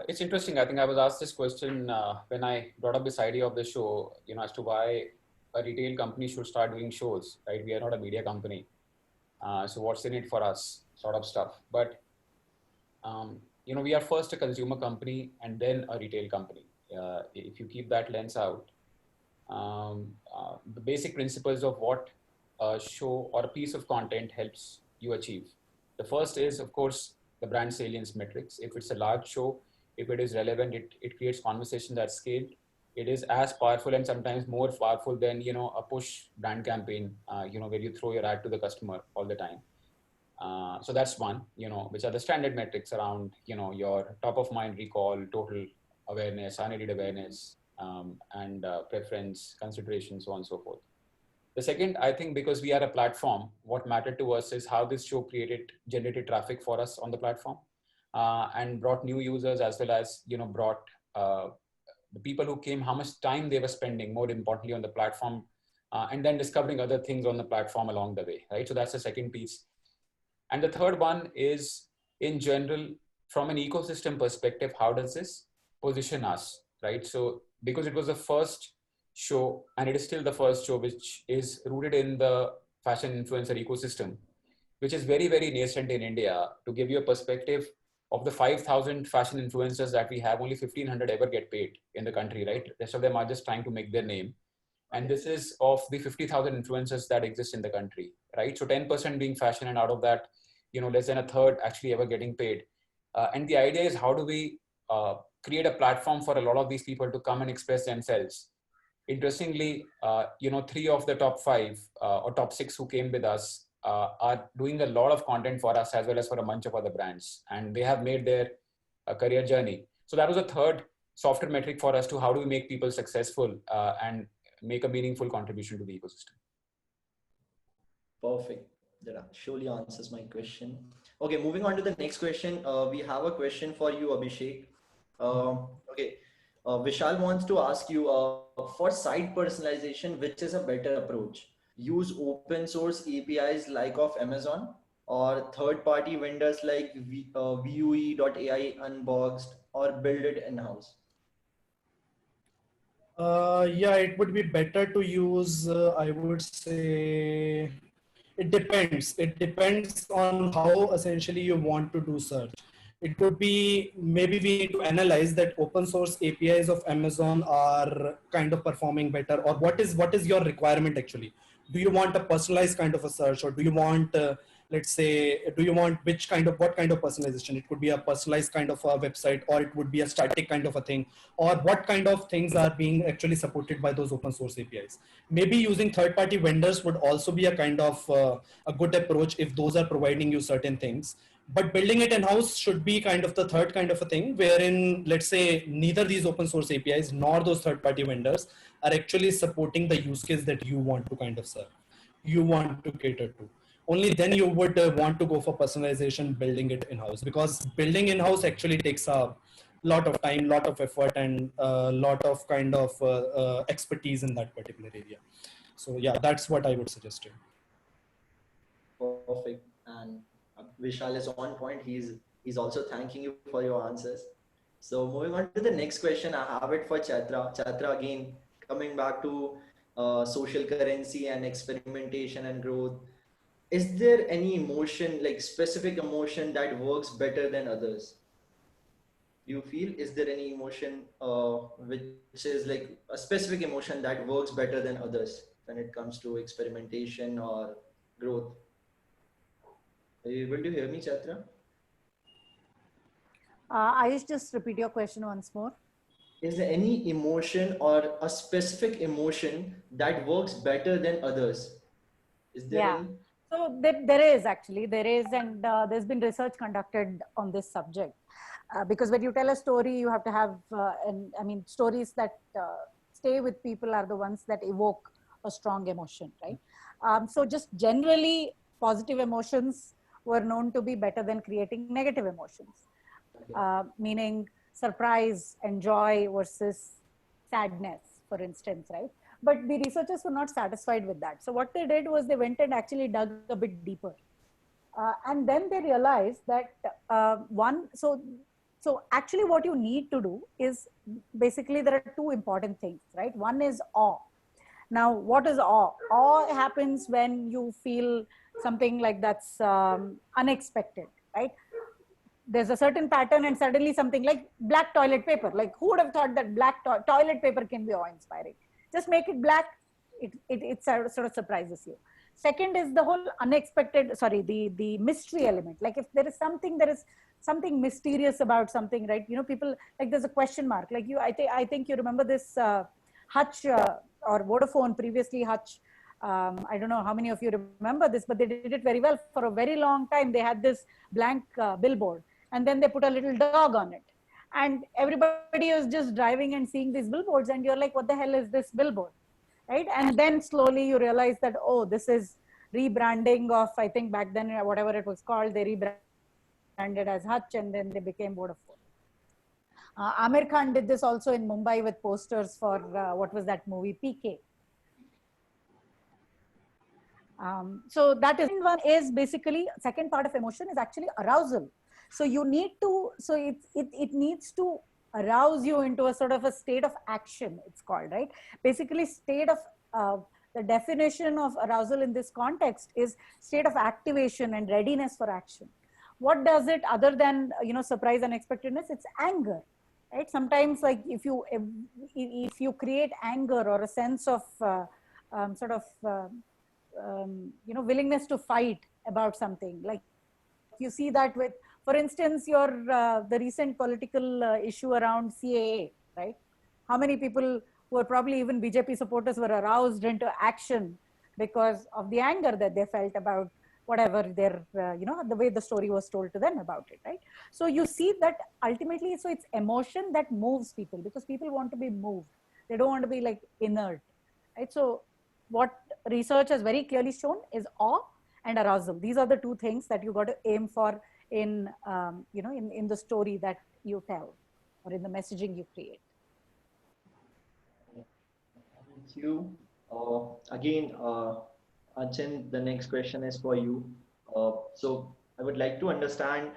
It's interesting. I think I was asked this question when I brought up this idea of the show, as to why a retail company should start doing shows, right? We are not a media company. So what's in it for us, sort of stuff. But, we are first a consumer company and then a retail company. If you keep that lens out, the basic principles of what a show or a piece of content helps you achieve. The first is, of course, the brand salience metrics. If it's a large show, if it is relevant, it creates conversation at scale. It is as powerful and sometimes more powerful than, a push brand campaign, where you throw your ad to the customer all the time. So that's one, which are the standard metrics around, your top of mind recall, total awareness, unaided awareness, and preference, consideration, so on and so forth. The second, I think because we are a platform, what mattered to us is how this show generated traffic for us on the platform, and brought new users, as well as, brought the people who came, how much time they were spending, more importantly, on the platform, and then discovering other things on the platform along the way, right? So that's the second piece. And the third one is, in general, from an ecosystem perspective, how does this position us, right? So because it was the first show, and it is still the first show, which is rooted in the fashion influencer ecosystem, which is very, very nascent in India. To give you a perspective, of the 5,000 fashion influencers that we have, only 1,500 ever get paid in the country, right? The rest of them are just trying to make their name. And this is of the 50,000 influencers that exist in the country, right? So 10% being fashion, and out of that, less than a third actually ever getting paid. And the idea is, how do we create a platform for a lot of these people to come and express themselves? Interestingly, 3 of the top 5 or top 6 who came with us are doing a lot of content for us, as well as for a bunch of other brands, and they have made their career journey. So that was a third softer metric for us to how do we make people successful and make a meaningful contribution to the ecosystem. Perfect. That surely answers my question. Okay, moving on to the next question. We have a question for you, Abhishek. Okay, Vishal wants to ask you, for site personalization, which is a better approach? Use open source APIs like of Amazon, or third-party vendors like Vue.ai Unboxed, or build it in-house? Yeah, it would be better to use, I would say, it depends. It depends on how essentially you want to do search. It could be, maybe we need to analyze that open source APIs of Amazon are kind of performing better, or what is your requirement actually? Do you want a personalized kind of a search, or do you want, let's say, do you want what kind of personalization? It could be a personalized kind of a website, or it would be a static kind of a thing, or what kind of things are being actually supported by those open source APIs. Maybe using third-party vendors would also be a kind of a good approach if those are providing you certain things. But building it in-house should be kind of the third kind of a thing, wherein, let's say, neither these open source APIs nor those third-party vendors are actually supporting the use case that you want to kind of serve, you want to cater to. Only then you would want to go for personalization, building it in-house, because building in-house actually takes a lot of time, lot of effort, and a lot of kind of expertise in that particular area. So yeah, that's what I would suggest. Perfect. And Vishal is on point. He's also thanking you for your answers. So moving on to the next question, I have it for Chatra. Chatra, again, coming back to social currency and experimentation and growth. Is there any emotion, like specific emotion, that works better than others? Do you feel, is there any emotion which is like a specific emotion that works better than others when it comes to experimentation or growth? Are you able to hear me, Chatra? Ayush, just repeat your question once more. Is there any emotion or a specific emotion that works better than others? Is there any? So there is, and there's been research conducted on this subject. Because when you tell a story, you have to have, stories that stay with people are the ones that evoke a strong emotion, right? So just generally, positive emotions were known to be better than creating negative emotions, meaning surprise and joy versus sadness, for instance, right? But the researchers were not satisfied with that. So what they did was they went and actually dug a bit deeper. And then they realized that so actually what you need to do is, basically there are two important things, right? One is awe. Now, what is awe? Awe happens when you feel something like that's unexpected, right? There's a certain pattern and suddenly something like black toilet paper. Like, who would have thought that black toilet paper can be awe-inspiring? Just make it black, it sort of surprises you. Second is the whole the mystery element. Like, if there is something mysterious about something, right? People, like, there's a question mark. Like, I think you remember this Hutch or Vodafone, previously Hutch. I don't know how many of you remember this, but they did it very well. For a very long time, they had this blank billboard, and then they put a little dog on it. And everybody was just driving and seeing these billboards, and you're like, what the hell is this billboard? right? And then slowly you realize that, oh, this is rebranding of, I think back then, whatever it was called, they rebranded as Hutch, and then they became Vodafone. Amir Khan did this also in Mumbai with posters for what was that movie, PK. So that is one. Is basically second part of emotion is actually arousal. So you need to, so it needs to arouse you into a sort of a state of action, it's called, right? Basically state of the definition of arousal in this context is state of activation and readiness for action. What does it, other than surprise and unexpectedness? It's anger, right? Sometimes, like if you create anger or a sense of sort of willingness to fight about something, like you see that with, for instance, the recent political issue around CAA, right? How many people who are probably even BJP supporters were aroused into action because of the anger that they felt about whatever their, the way the story was told to them about it, right? So you see that ultimately, so it's emotion that moves people, because people want to be moved. They don't want to be like inert, right? So what research has very clearly shown is awe and arousal. These are the two things that you got to aim for in, in the story that you tell or in the messaging you create. Thank you. Again, Achin, the next question is for you. So I would like to understand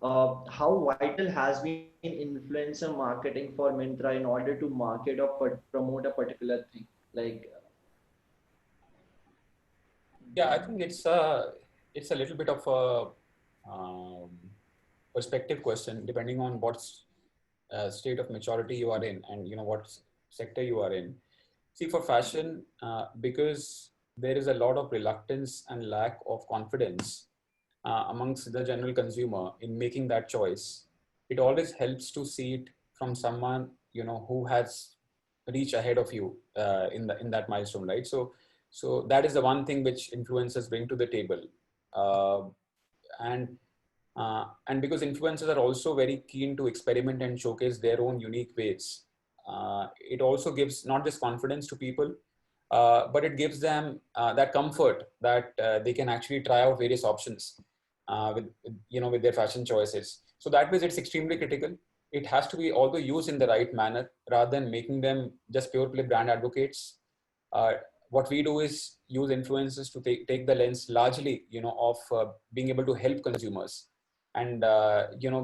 how vital has been influencer marketing for Myntra in order to market or promote a particular thing. Like, Yeah, I think it's a little bit of a perspective question, depending on what state of maturity you are in, and what sector you are in. See, for fashion, because there is a lot of reluctance and lack of confidence amongst the general consumer in making that choice, it always helps to see it from someone who has reached ahead of you in that milestone, right? So that is the one thing which influencers bring to the table, and because influencers are also very keen to experiment and showcase their own unique ways. It also gives not just confidence to people, but it gives them that comfort that they can actually try out various options with their fashion choices. So that means it's extremely critical. It has to be also used in the right manner rather than making them just pure play brand advocates. What we do is use influencers to take the lens largely, of being able to help consumers and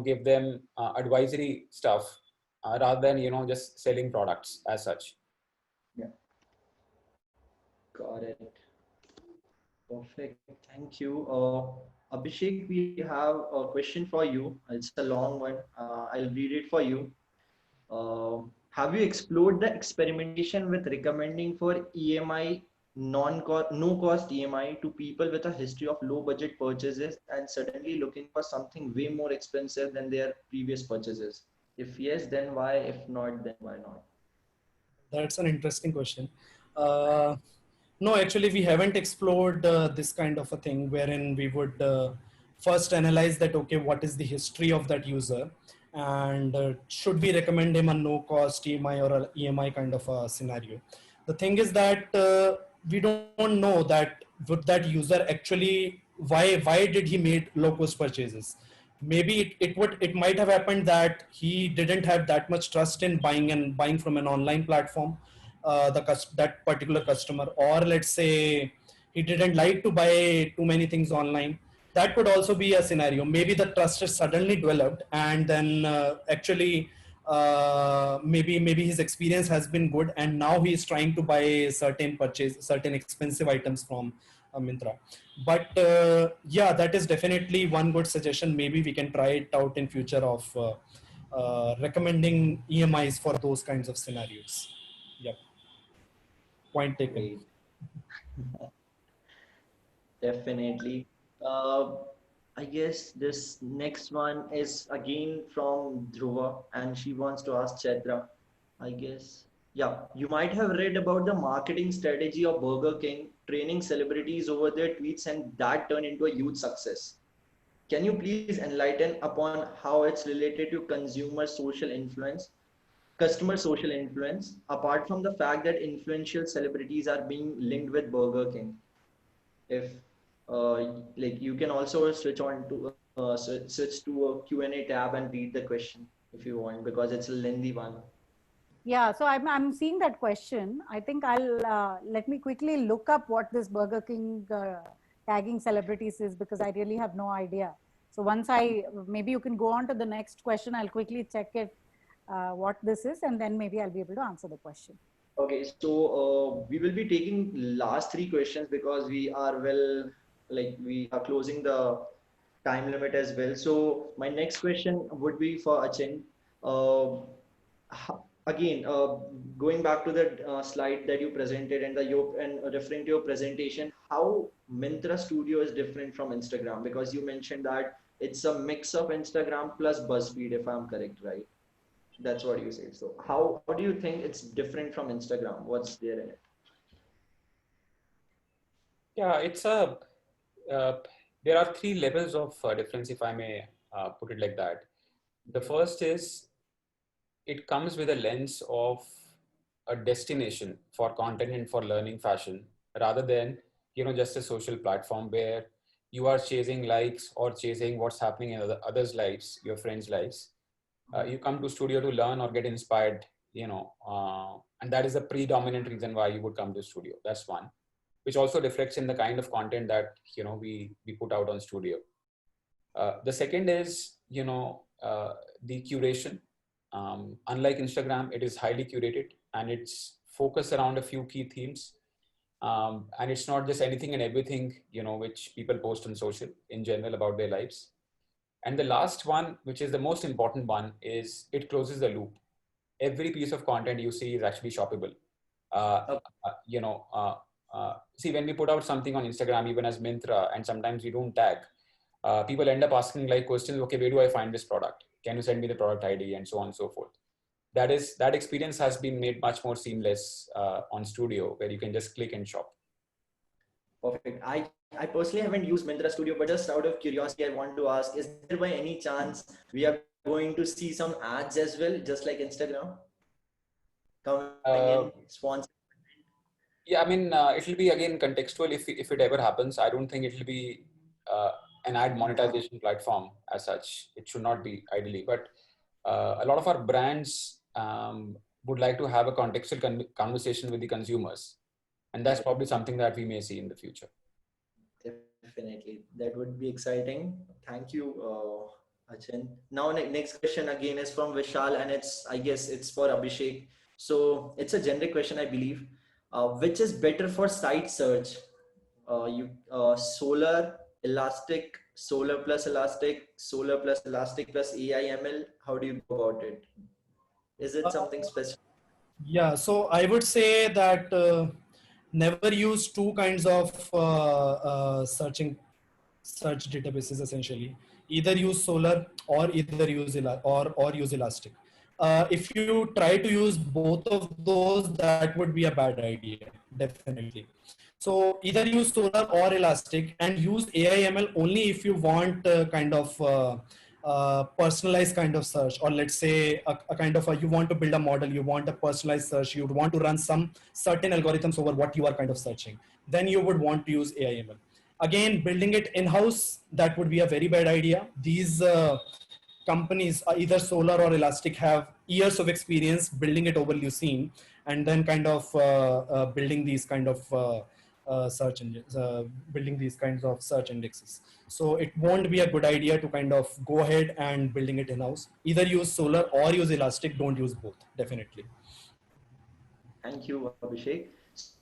give them advisory stuff rather than just selling products as such. yeah, got it. Perfect. Thank you. Abhishek, we have a question for you. It's a long one. I'll read it for you. Have you explored the experimentation with recommending for EMI no cost EMI to people with a history of low budget purchases and suddenly looking for something way more expensive than their previous purchases? If yes, then why? If not, then why not? That's an interesting question. No, actually, we haven't explored this kind of a thing wherein we would first analyze that, okay, what is the history of that user, and should we recommend him a no-cost EMI or a EMI kind of a scenario. The thing is that we don't know that would that user actually, why did he made low-cost purchases. Maybe it might have happened that he didn't have that much trust in buying from an online platform, that particular customer, or let's say he didn't like to buy too many things online. That could also be a scenario. Maybe the trust is suddenly developed, and then actually maybe his experience has been good, and now he is trying to buy certain expensive items from Myntra. But yeah, that is definitely one good suggestion. Maybe we can try it out in future of recommending EMIs for those kinds of scenarios. Yep. Point taken. Great. Definitely. Uh, I guess this next one is again from Dhruva, and she wants to ask Chaitra. I guess, yeah, you might have read about the marketing strategy of Burger King training celebrities over their tweets, and that turned into a huge success. Can you please enlighten upon how it's related to consumer social influence? customer social influence, apart from the fact that influential celebrities are being linked with Burger King. If like you can also switch on to switch to a Q&A tab and read the question if you want, because it's a lengthy one. Yeah, so I'm seeing that question. I think I'll let me quickly look up what this Burger King tagging celebrities is, because I really have no idea. So once maybe you can go on to the next question. I'll quickly check it, what this is, and then maybe I'll be able to answer the question. Okay, so we will be taking last three questions because we are we are closing the time limit as well. So my next question would be for Achin. Again, going back to the slide that you presented and referring to your presentation, how Myntra Studio is different from Instagram, because you mentioned that it's a mix of Instagram plus BuzzFeed, if I'm correct, right? That's what you say. So how do you think it's different from Instagram? What's there in it? Yeah, it's a there are three levels of difference, if I may put it like that. The first is it comes with a lens of a destination for content and for learning fashion, rather than just a social platform where you are chasing likes or chasing what's happening in others' lives, your friends' lives. You come to studio to learn or get inspired, and that is the predominant reason why you would come to studio. That's one, which also reflects in the kind of content that we put out on studio. The second is the curation. Unlike Instagram, it is highly curated and it's focused around a few key themes. And it's not just anything and everything which people post on social in general about their lives. And the last one, which is the most important one, is it closes the loop. Every piece of content you see is actually shoppable. See, when we put out something on Instagram, even as Myntra, and sometimes we don't tag, people end up asking like questions, okay, where do I find this product? Can you send me the product ID? And so on and so forth. That experience has been made much more seamless on Studio, where you can just click and shop. Perfect. I personally haven't used Myntra Studio, but just out of curiosity, I want to ask, is there by any chance we are going to see some ads as well, just like Instagram? Coming in, sponsored? Yeah, I mean, it will be again contextual if it ever happens. I don't think it will be an ad monetization platform as such. It should not be ideally, but a lot of our brands would like to have a contextual conversation with the consumers. And that's probably something that we may see in the future. Definitely. That would be exciting. Thank you, Achin. Now, next question again is from Vishal, and I guess it's for Abhishek. So it's a generic question, I believe. Which is better for site search? Solar, Elastic, Solar plus Elastic, Solar plus Elastic plus AI ML. How do you go about it? Is it something specific? Yeah, so I would say that never use two kinds of search databases essentially. Either use Solar or either use use Elastic. If you try to use both of those, that would be a bad idea, definitely. So either use Solar or Elastic, and use AI/ML only if you want personalized kind of search, or let's say a kind of you want to build a model, you want a personalized search, you would want to run some certain algorithms over what you are kind of searching, then you would want to use AI/ML. Again, building it in-house, that would be a very bad idea. These companies, either Solar or Elastic, have years of experience building it over Lucene, and then kind of building these kind of search engines, building these kinds of search indexes. So it won't be a good idea to kind of go ahead and building it in-house. Either use Solar or use Elastic. Don't use both, definitely. Thank you, Abhishek.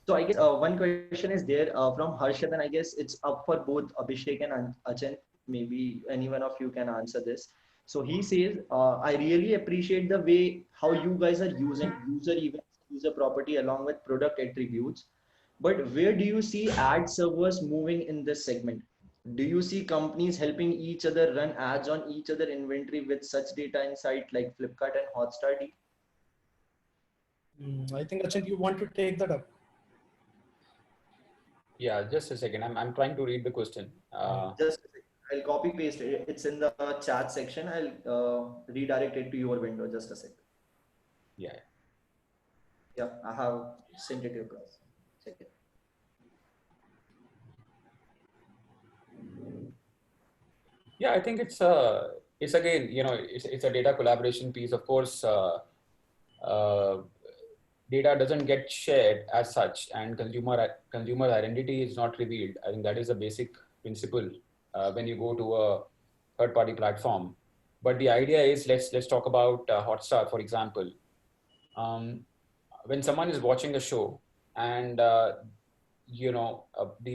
So I guess one question is there from Harshad, and I guess it's up for both Abhishek and Achin. Maybe any one of you can answer this. So he says, I really appreciate the way how you guys are using user events, user property along with product attributes. But where do you see ad servers moving in this segment? Do you see companies helping each other run ads on each other inventory with such data insight like Flipkart and Hotstar? I think, Achin, you want to take that up? Yeah, just a second. I'm trying to read the question. Just a second. I'll copy paste it. It's in the chat section. I'll redirect it to your window. Just a second. Yeah. Yeah, I have sent it across. Check it. Yeah, I think it's again, it's a data collaboration piece. Of course, uh, data doesn't get shared as such, and consumer identity is not revealed. I think that is a basic principle when you go to a third party platform. But the idea is, let's talk about Hotstar, for example. Um, when someone is watching a show and the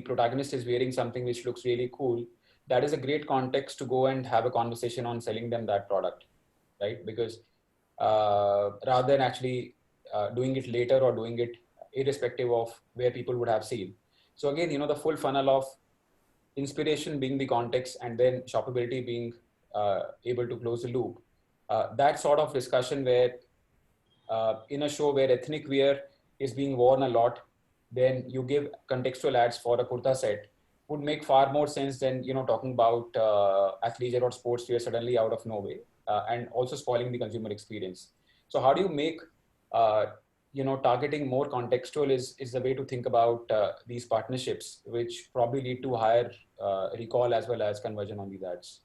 protagonist is wearing something which looks really cool, that is a great context to go and have a conversation on selling them that product, right? Because rather than actually doing it later or doing it irrespective of where people would have seen. So again, the full funnel of inspiration being the context and then shoppability being able to close the loop. That sort of discussion where in a show where ethnic wear is being worn a lot, then you give contextual ads for a kurta set would make far more sense than talking about athleisure or sportswear suddenly out of nowhere and also spoiling the consumer experience. So how do you make targeting more contextual is the way to think about these partnerships, which probably lead to higher recall as well as conversion on these ads.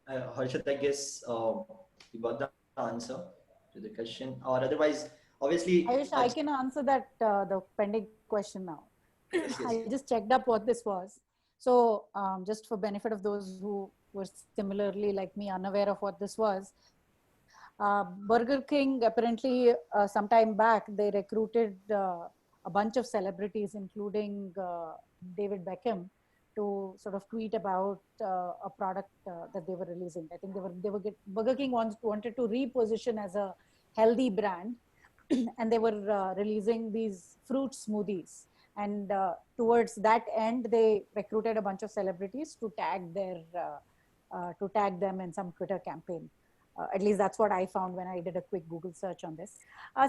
Harshit, I guess you got the answer to the question, or otherwise, obviously, Ayush, I can answer that the pending question now. yes, yes. I just checked up what this was. So just for benefit of those who were similarly like me unaware of what this was, Burger King apparently some time back they recruited a bunch of celebrities, including David Beckham, to sort of tweet about a product that they were releasing. I think Burger King wanted to reposition as a healthy brand, and they were releasing these fruit smoothies. And towards that end, they recruited a bunch of celebrities to tag them in some Twitter campaign. At least that's what I found when I did a quick Google search on this.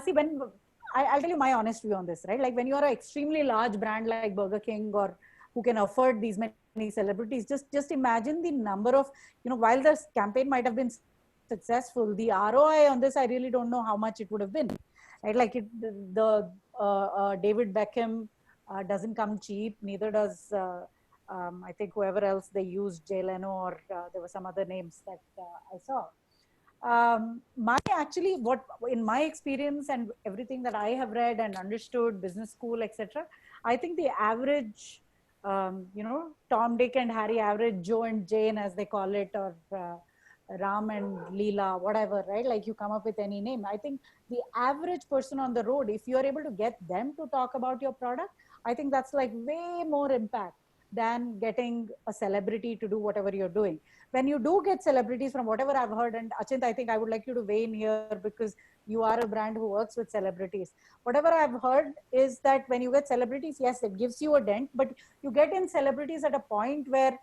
See, when I'll tell you my honest view on this, right? Like when you are an extremely large brand like Burger King, or who can afford these many celebrities, just imagine the number of, while the campaign might have been successful, the ROI on this, I really don't know how much it would have been. Right? Like David Beckham doesn't come cheap, neither does I think whoever else they used, Jay Leno, or there were some other names that I saw. What in my experience and everything that I have read and understood, business school, etc., I think the average, Tom, Dick, and Harry, average Joe and Jane, as they call it, or Ram and Leela, whatever, right? Like you come up with any name. I think the average person on the road, if you are able to get them to talk about your product, I think that's like way more impact than getting a celebrity to do whatever you're doing. When you do get celebrities, from whatever I've heard, and Achint, I think I would like you to weigh in here because you are a brand who works with celebrities. Whatever I've heard is that when you get celebrities, yes, it gives you a dent, but you get in celebrities at a point where,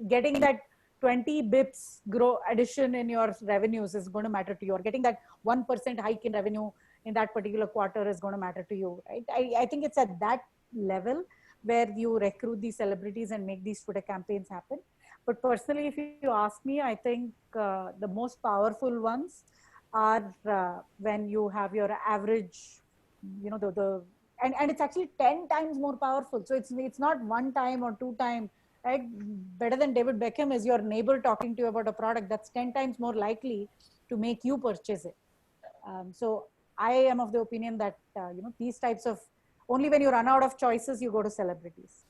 getting that 20 bips grow addition in your revenues is going to matter to you, or getting that 1% hike in revenue in that particular quarter is going to matter to you, right? I think it's at that level where you recruit these celebrities and make these Twitter campaigns happen. But personally, if you ask me, I think the most powerful ones are when you have your average, and it's actually 10 times more powerful. So it's not one time or two time, right? Better than David Beckham is your neighbor talking to you about a product. That's 10 times more likely to make you purchase it. So I am of the opinion that, these types of, only when you run out of choices, you go to celebrities.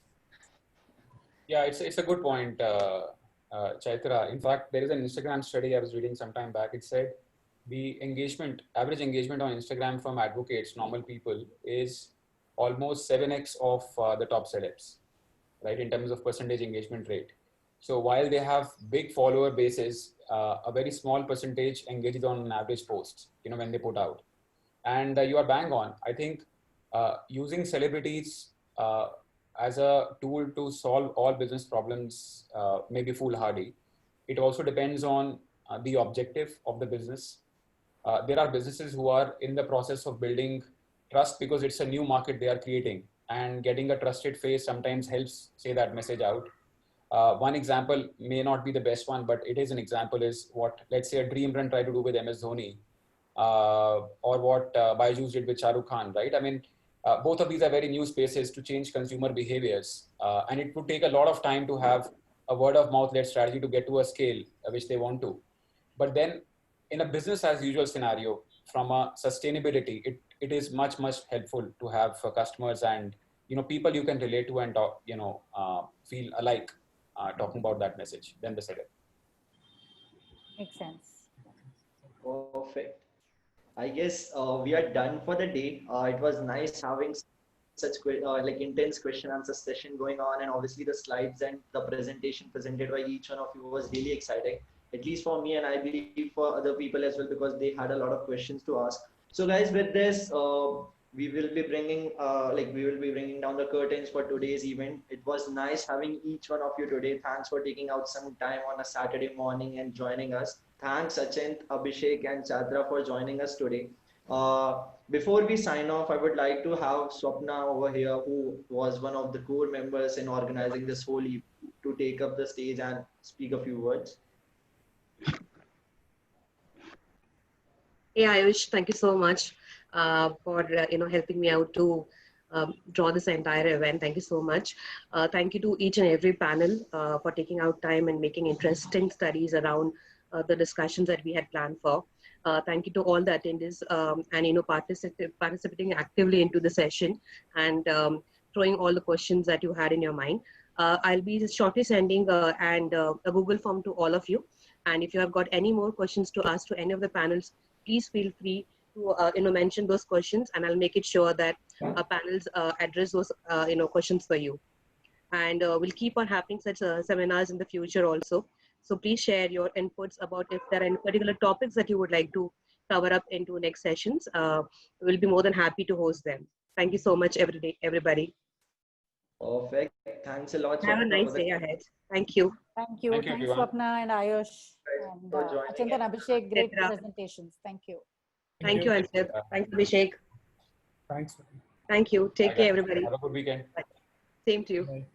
Yeah, it's a good point, Chaitra. In fact, there is an Instagram study I was reading some time back. It said the average engagement on Instagram from advocates, normal people, is almost 7x of the top celebs, right, in terms of percentage engagement rate. So while they have big follower bases, a very small percentage engages on an average post, when they put out. And you are bang on. I think using celebrities as a tool to solve all business problems may be foolhardy. It also depends on the objective of the business. There are businesses who are in the process of building trust because it's a new market they are creating, and getting a trusted face sometimes helps say that message out. One example may not be the best one, but it is an example, is what, let's say, a Dream Run tried to do with MS Dhoni, or what Byju's did with Shah Rukh Khan, right? I mean, both of these are very new spaces to change consumer behaviors. And it would take a lot of time to have a word of mouth led strategy to get to a scale which they want to. But then in a business as usual scenario, from a sustainability, it is much helpful to have customers and people you can relate to and feel alike talking about that message. Then the second. Makes sense. Perfect. I guess we are done for the day. It was nice having such like intense question answer session going on, and obviously the slides and the presentation presented by each one of you was really exciting, at least for me, and I believe for other people as well, because they had a lot of questions to ask. So guys, with this, we will be bringing down the curtains for today's event. It was nice having each one of you today. Thanks for taking out some time on a Saturday morning and joining us. Thanks Achint, Abhishek and Chadra for joining us today. Before we sign off, I would like to have Swapna over here, who was one of the core members in organizing this whole event, to take up the stage and speak a few words. Yeah, Ayush, thank you so much for helping me out to draw this entire event. Thank you so much. Thank you to each and every panel for taking out time and making interesting studies around the discussions that we had planned for. Thank you to all the attendees and participating actively into the session and throwing all the questions that you had in your mind. I'll be shortly sending a Google form to all of you. And if you have got any more questions to ask to any of the panels, please feel free to mention those questions, and I'll make it sure that our panels address those questions for you. And we'll keep on happening such seminars in the future also. So please share your inputs about if there are any particular topics that you would like to cover up into next sessions. We'll be more than happy to host them. Thank you so much, everybody. Perfect. Thanks a lot. Have a nice day ahead. Thank you. Thank you. Thank you, Thanks, everyone. Swapna and Ayush and for joining Achint and Abhishek. Great Chitra. presentations. Thank you. Thank you, Anshul. Thanks, Abhishek. Thanks. Thank you. Take care, everybody. Have a good weekend. Same to you. Bye.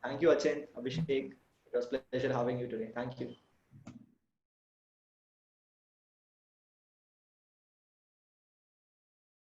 Thank you, Achint, Abhishek. It was a pleasure having you today. Thank you.